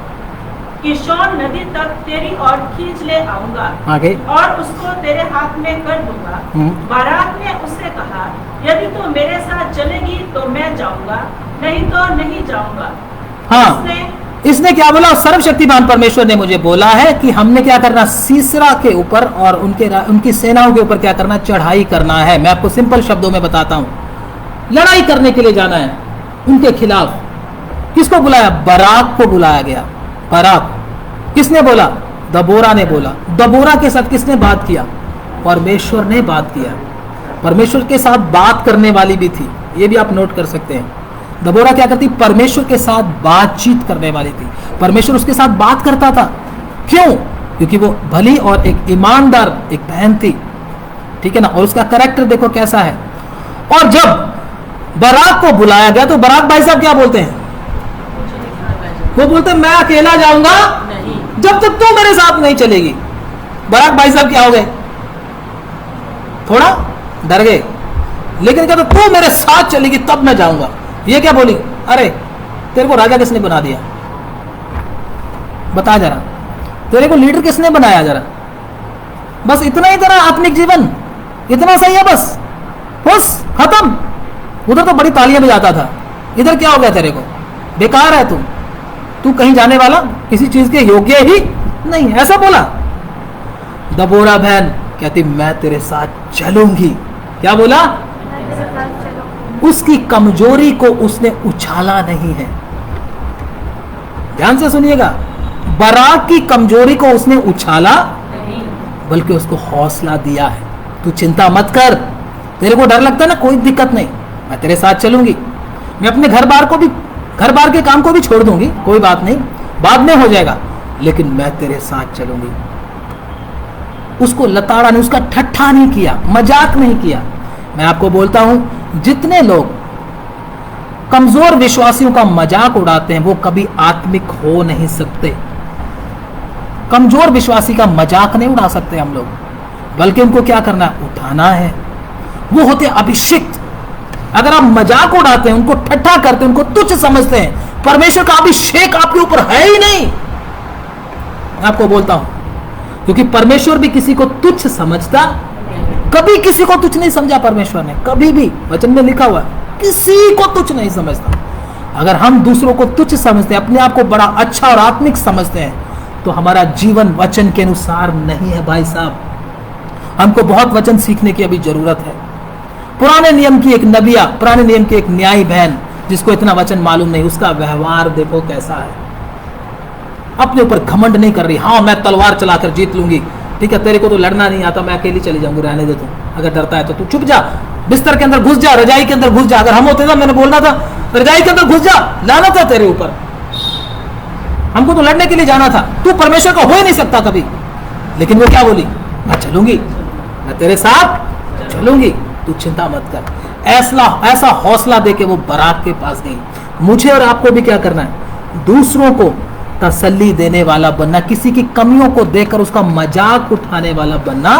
किशोन नदी तक तेरी ओर खींच ले आऊंगा आगे और उसको तेरे हाथ में कर दूंगा। बाराक ने उससे कहा, यदि तू मेरे साथ चलेगी तो मैं जाऊंगा, नहीं तो नहीं जाऊंगा। हाँ, इसने क्या बोला? सर्वशक्तिमान परमेश्वर ने मुझे बोला है कि हमने क्या करना? सीसरा के ऊपर और उनकी सेनाओं के ऊपर क्या करना? चढ़ाई करना है। मैं आपको सिंपल शब्दों में बताता हूँ। लड़ाई करने के लिए जाना है उनके खिलाफ। किसको बुलाया? बराक को बुलाया गया। बराक किसने बोला? दबोरा ने बोला। दबोरा के साथ किसने बात किया? परमेश्वर ने बात किया। परमेश्वर के साथ बात करने वाली भी थी, ये भी आप नोट कर सकते हैं। दबोरा क्या करती? परमेश्वर के साथ बातचीत करने वाली थी। परमेश्वर उसके साथ बात करता था। क्यों? क्योंकि वो भली और एक ईमानदार एक बहन थी, ठीक है ना। और उसका कैरेक्टर देखो कैसा है। और जब बराक को बुलाया गया तो बराक भाई साहब क्या बोलते हैं? वो बोलते हैं मैं अकेला जाऊंगा जब तक तू मेरे साथ नहीं चलेगी। बराक भाई साहब क्या हो गए? थोड़ा डर गए, लेकिन कहते तू मेरे साथ चलेगी तब मैं जाऊंगा। ये क्या बोली? अरे तेरे को राजा किसने बना दिया? बता जरा, तेरे को लीडर किसने बनाया? जरा बस इतना ही तेरा आत्मिक जीवन इतना सही है, बस खत्म। उधर तो बड़ी तालियां बजाता था, इधर क्या हो गया? तेरे को बेकार है, तू कहीं जाने वाला, किसी चीज के योग्य ही नहीं। ऐसा बोला। दबोरा बहन कहती मैं तेरे साथ चलूंगी। क्या बोला? उसकी कमजोरी को उसने उछाला नहीं है। ध्यान से सुनिएगा, बराक की कमजोरी को उसने उछाला नहीं, बल्कि उसको हौसला दिया है। तू चिंता मत कर, तेरे को डर लगता है ना, कोई दिक्कत नहीं, मैं तेरे साथ चलूंगी। मैं अपने घर बार के काम को भी छोड़ दूंगी, कोई बात नहीं, बाद में हो जाएगा, लेकिन मैं तेरे साथ चलूंगी। उसको लताड़ा नहीं, उसका ठट्ठा नहीं किया, मजाक नहीं किया। मैं आपको बोलता हूं, जितने लोग कमजोर विश्वासियों का मजाक उड़ाते हैं वो कभी आत्मिक हो नहीं सकते। कमजोर विश्वासी का मजाक नहीं उड़ा सकते हम लोग, बल्कि उनको क्या करना है? उठाना है। वो होते अभिषिक्त। अगर आप मजाक उड़ाते हैं, उनको ठट्ठा करते हैं, उनको तुच्छ समझते हैं, परमेश्वर का अभिषेक आपके ऊपर है ही नहीं। मैं आपको बोलता हूं, क्योंकि परमेश्वर भी किसी को तुच्छ समझता, कभी किसी को तुच्छ नहीं समझा परमेश्वर ने, कभी भी। वचन में लिखा हुआ है किसी को तुच्छ नहीं समझता। अगर हम दूसरों को तुच्छ समझते हैं, अपने आप को बड़ा अच्छा और आत्मिक समझते हैं, तो हमारा जीवन वचन के अनुसार नहीं है भाई साहब। हमको बहुत वचन सीखने की अभी जरूरत है। पुराने नियम की एक नबिया, पुराने नियम की एक न्यायी बहन जिसको इतना वचन मालूम नहीं, उसका व्यवहार देखो कैसा है। अपने ऊपर घमंड नहीं कर रही, हाँ मैं तलवार चलाकर जीत लूंगी, ठीक है तेरे को तो लड़ना नहीं आता, मैं अकेली चली जाऊंगी, रहने दे तू, अगर डरता है तो तू चुप जा, बिस्तर के अंदर घुस जा, रजाई के अंदर घुस जा। अगर हम होते ना, मैंने बोलना था रजाई के अंदर घुस जा, लाना था तेरे ऊपर, हमको तो लड़ने के लिए जाना था, तू परमेश्वर का हो ही नहीं सकता कभी। लेकिन वो क्या बोली, मैं चलूंगी, मैं तेरे साथ चलूंगी, तू चिंता मत कर। ऐसा हौसला देके वो बराक के पास गई। मुझे और आपको भी क्या करना है, दूसरों को तसल्ली देने वाला बनना, किसी की कमियों को देखकर उसका मजाक उठाने वाला बनना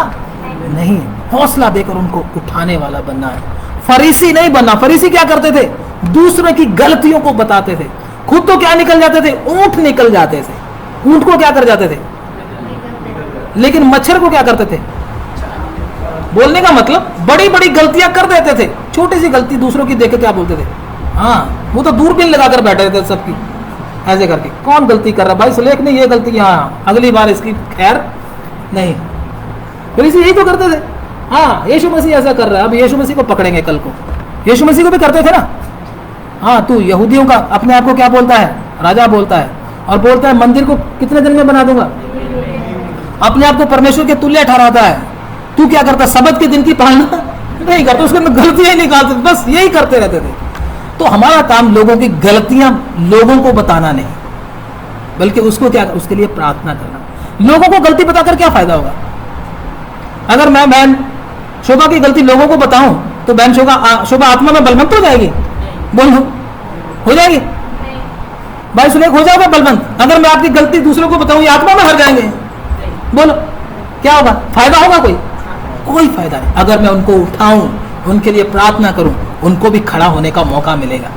नहीं, हौसला देकर उनको उठाने वाला बनना है। फरीसी नहीं बनना। फरीसी क्या करते थे, दूसरों की गलतियों को बताते थे, खुद तो क्या निकल जाते थे, ऊंट निकल जाते थे। ऊंट को क्या कर जाते थे, लेकिन मच्छर को क्या करते थे, बोलने का मतलब बड़ी बड़ी गलतियां कर देते थे। छोटी सी गलती दूसरों की देख के क्या बोलते थे, हाँ वो तो दूरबीन लगाकर बैठे थे सबकी, ऐसे करके कौन गलती कर रहा भाई, सुलेख ने ये गलती, हाँ अगली बार इसकी खैर नहीं। फिर इसी यही तो करते थे, हाँ यीशु मसीह ऐसा कर रहा है, अब यीशु मसीह को पकड़ेंगे कल को। यीशु मसीह को भी करते थे ना, हाँ तू यहूदियों का अपने आप को क्या बोलता है, राजा बोलता है, और बोलता है मंदिर को कितने दिन में बना दूंगा, अपने आप को परमेश्वर के तुल्य ठहराता है। तू क्या करता, सबत के दिन की पालना नहीं करता, उसके अंदर गलतियां ही निकालते, बस यही करते रहते थे। तो हमारा काम लोगों की गलतियां लोगों को बताना नहीं, बल्कि उसको क्या, उसके लिए प्रार्थना करना। लोगों को गलती बताकर क्या फायदा होगा। अगर मैं बहन शोभा की गलती लोगों को बताऊं तो बहन शोभा आत्मा में बलवंत हो जाएगी, बोलो हो जाएगी, भाई सुने हो जाएगा बलवंत। अगर मैं आपकी गलती दूसरों को बताऊं, ये आत्मा में हार जाएंगे, बोलो क्या होगा, फायदा होगा कोई फायदा नहीं। अगर मैं उनको उठाऊं, उनके लिए प्रार्थना करूं, उनको भी खड़ा होने का मौका मिलेगा।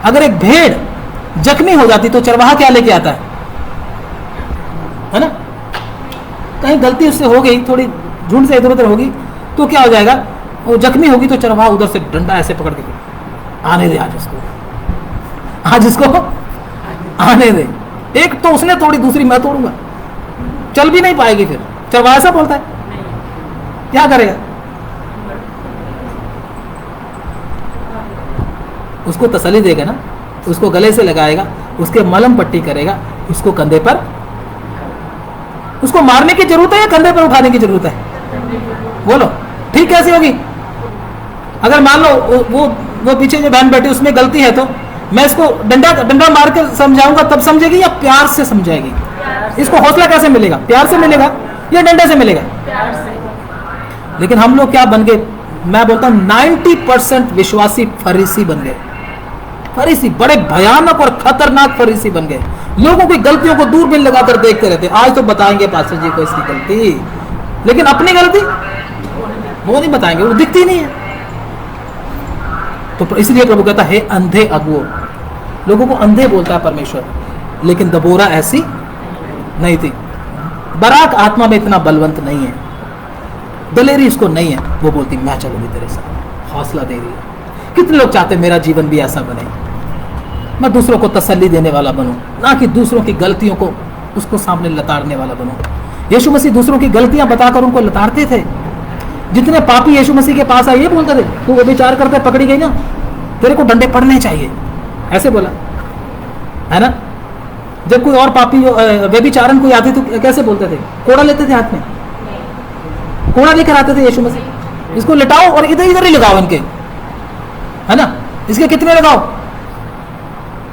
अगर एक भेड़ जख्मी हो जाती तो चरवाहा क्या लेके आता है ना, कहीं गलती उससे हो गई, थोड़ी झुंड से इधर उधर होगी तो क्या हो जाएगा, वो जख्मी होगी तो चरवाहा उधर से डंडा ऐसे पकड़ के आने दे, आज इसको आने दे। एक तो उसने तोड़ी, दूसरी मैं तोड़ूंगा, चल भी नहीं पाएगी। फिर चरवाहा ऐसा बोलता है, क्या करेगा, उसको तसल्ली देगा ना, उसको गले से लगाएगा, उसके मलम पट्टी करेगा, उसको कंधे पर, उसको मारने की जरूरत है या कंधे पर उठाने की जरूरत है, बोलो ठीक कैसे होगी। अगर मान लो वो पीछे जो बहन बैठी उसमें गलती है, तो मैं इसको डंडा मार के समझाऊंगा तब समझेगी या प्यार से समझाएगी। इसको हौसला कैसे मिलेगा, प्यार से मिलेगा या डंडे से मिलेगा, प्यार से। लेकिन हम लोग क्या बन गए, मैं बोलता हूं 90% विश्वासी फरीसी बन गए। फरीसी बड़े भयानक और खतरनाक फरीसी बन गए, लोगों की गलतियों को दूरबीन लगाकर देखते रहते, आज तो बताएंगे पास्टर जी को इसकी गलती, लेकिन अपनी गलती वो नहीं बताएंगे, वो दिखती नहीं है। तो इसलिए प्रभु कहता है अंधे अगुओ, लोगों को अंधे बोलता है परमेश्वर। लेकिन दबोरा ऐसी नहीं थी, बराक आत्मा में इतना बलवंत नहीं है, दलेरी इसको नहीं है, वो बोलती मैं चलूंगी तेरे साथ, हौसला दे रही है। कितने लोग चाहते मेरा जीवन भी ऐसा बने, मैं दूसरों को तसल्ली देने वाला बनूं, ना कि दूसरों की गलतियों को उसको सामने लताड़ने वाला बनूं। यीशु मसीह दूसरों की गलतियां बताकर उनको लताड़ते थे। जितने पापी यीशु मसीह के पास आए ये बोलते थे, तू व्यभिचार करते पकड़ी गई ना, तेरे को डंडे पड़ने चाहिए, ऐसे बोला है ना। जब कोई और पापी व्यभिचारन कोई आते तो कैसे बोलते थे, कोड़ा लेते थे हाथ में, कोड़ा लेकर आते थे यीशु मसीह, इसको लिटाओ और इधर इधर ही लगाओ इनके, है ना, इसके कितने लगाओ,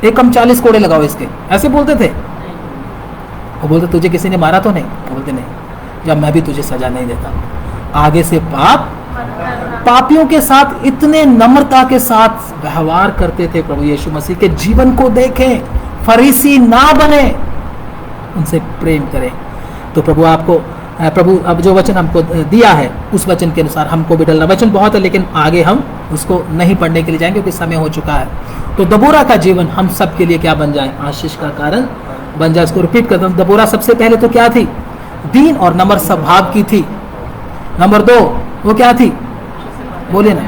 एक कम 40 कोड़े लगाओ इसके, ऐसे बोलते थे। वो बोलते तुझे किसी ने मारा तो नहीं, बोलते नहीं, जब मैं भी तुझे सजा नहीं देता। आगे से पापियों के साथ इतने नम्रता के साथ व्यवहार करते थे। प्रभु यीशु मसीह के जीवन को देखें, फरीसी ना बने, उनसे प्रेम करें। तो प्रभु अब जो वचन हमको दिया है उस वचन के अनुसार हमको भी डलना। वचन बहुत है लेकिन आगे हम उसको नहीं पढ़ने के लिए जाएंगे क्योंकि समय हो चुका है। तो दबोरा का जीवन हम सब के लिए क्या बन जाए, आशीष का कारण बन जाए। इसको रिपीट करता हूं, दबोरा सबसे पहले तो क्या थी, दीन और नम्र स्वभाव की थी। नंबर 2 वो क्या थी, बोले ना,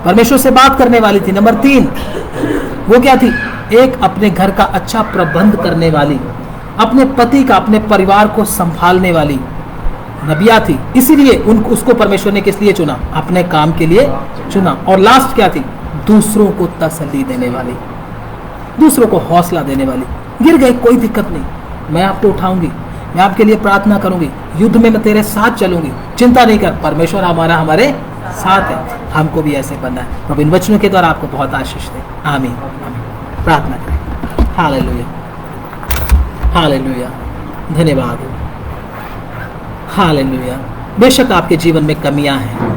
परमेश्वर से बात करने वाली थी। नंबर 3 वो क्या थी, एक अपने घर का अच्छा प्रबंध करने वाली, अपने पति का, अपने परिवार को संभालने वाली। नबिया थी, इसीलिए उसको परमेश्वर ने किस लिए चुना? अपने काम के लिए चुना। और लास्ट क्या थी? दूसरों को तसल्ली देने वाली, दूसरों को हौसला देने वाली। गिर गए, कोई दिक्कत नहीं, मैं आपको उठाऊंगी, मैं आपके लिए प्रार्थना करूंगी, युद्ध में मैं तेरे साथ चलूंगी, चिंता नहीं कर, परमेश्वर हमारे साथ है। हमको भी ऐसे बनना है। प्रभु इन वचनों के द्वारा आपको बहुत आशीष दे। आमीन, आमीन। प्रार्थना करें। हालेलुया, हालेलुया, धन्यवाद, हालेलुया। बेशक आपके जीवन में कमियां हैं,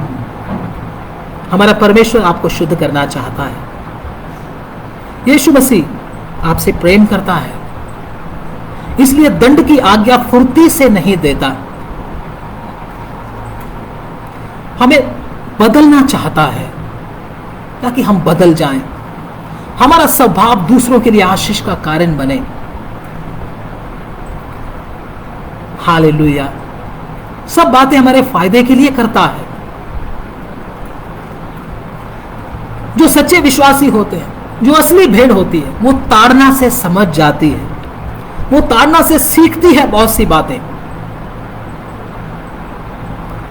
हमारा परमेश्वर आपको शुद्ध करना चाहता है। यीशु मसीह आपसे प्रेम करता है, इसलिए दंड की आज्ञा फुर्ती से नहीं देता, हमें बदलना चाहता है ताकि हम बदल जाएं, हमारा स्वभाव दूसरों के लिए आशीष का कारण बने। हालेलुया। सब बातें हमारे फायदे के लिए करता है। जो सच्चे विश्वासी होते हैं, जो असली भेड़ होती है, वो ताड़ना से समझ जाती है, वो ताड़ना से सीखती है बहुत सी बातें।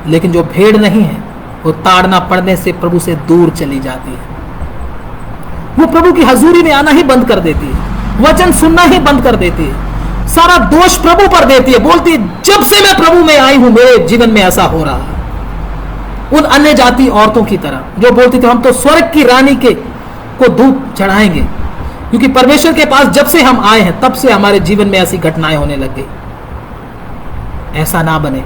लेकिन जो भेड़ नहीं है, वो ताड़ना पड़ने से प्रभु से दूर चली जाती है, वो प्रभु की हजूरी में आना ही बंद कर देती है, वचन सुनना ही बंद कर देती है, सारा दोष प्रभु पर देती है, बोलती है जब से मैं प्रभु में आई हूं मेरे जीवन में ऐसा हो रहा है। उन अन्य जाति औरतों की तरह जो बोलती थी हम तो स्वर्ग की रानी को धूप चढ़ाएंगे, क्योंकि परमेश्वर के पास जब से हम आए हैं तब से हमारे जीवन में ऐसी घटनाएं होने लग गई। ऐसा ना बने,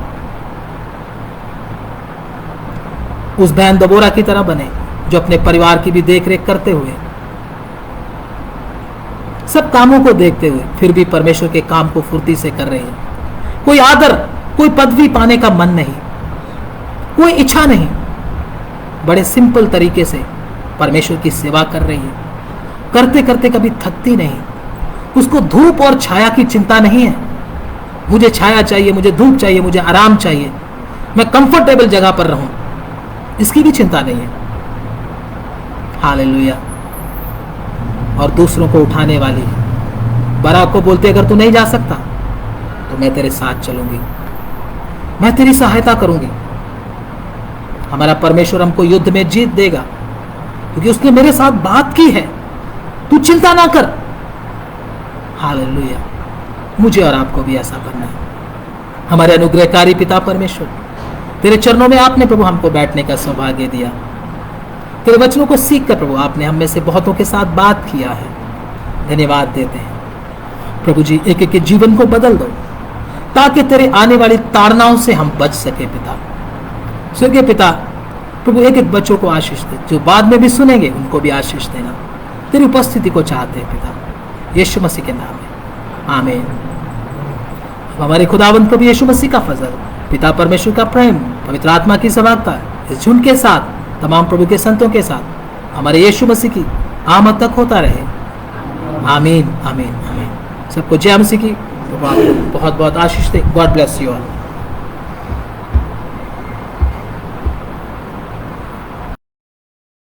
उस बहन दबोरा की तरह बने जो अपने परिवार की भी देखरेख करते हुए, सब कामों को देखते हुए फिर भी परमेश्वर के काम को फुर्ती से कर रहे हैं। कोई आदर, कोई पदवी पाने का मन नहीं, कोई इच्छा नहीं, बड़े सिंपल तरीके से परमेश्वर की सेवा कर रही है। करते करते कभी थकती नहीं, उसको धूप और छाया की चिंता नहीं है। मुझे छाया चाहिए, मुझे धूप चाहिए, मुझे आराम चाहिए, मैं कंफर्टेबल जगह पर रहूं, इसकी भी चिंता नहीं है। हालेलुया। और दूसरों को उठाने वाली है। बराक को बोलते अगर तू नहीं जा सकता तो मैं तेरे साथ चलूंगी, मैं तेरी सहायता करूंगी। हमारा परमेश्वर हमको युद्ध में जीत देगा, क्योंकि उसने मेरे साथ बात की है, तू चिंता ना कर। हालेलुया। मुझे और आपको भी ऐसा करना है। हमारे अनुग्रहकारी पिता परमेश्वर, तेरे चरणों में आपने प्रभु हमको बैठने का सौभाग्य दिया। तेरे वचनों को सीख कर प्रभु आपने हम में से बहुतों के साथ बात किया है। धन्यवाद देते हैं प्रभु जी, एक एक के जीवन को बदल दो ताकि तेरे आने वाली ताड़नाओं से हम बच सके। पिता, स्वर्गीय पिता, प्रभु एक एक बच्चों को आशीष दे, जो बाद में भी सुनेंगे उनको भी आशीष देना। तेरी उपस्थिति को चाहते हैं पिता, यीशु मसीह के नाम में आमीन। हमारे खुदावंत प्रभु यीशु मसीह का फजल, पिता परमेश्वर का प्रेम, पवित्र आत्मा की सवागता इस झुंड के साथ, तमाम प्रभु के संतों के साथ हमारे यीशु मसीह की आमद तक होता रहे। आमीन, आमीन, आमीन। सबको जय मसीह की बहुत बहुत आशीष दे। God bless you all.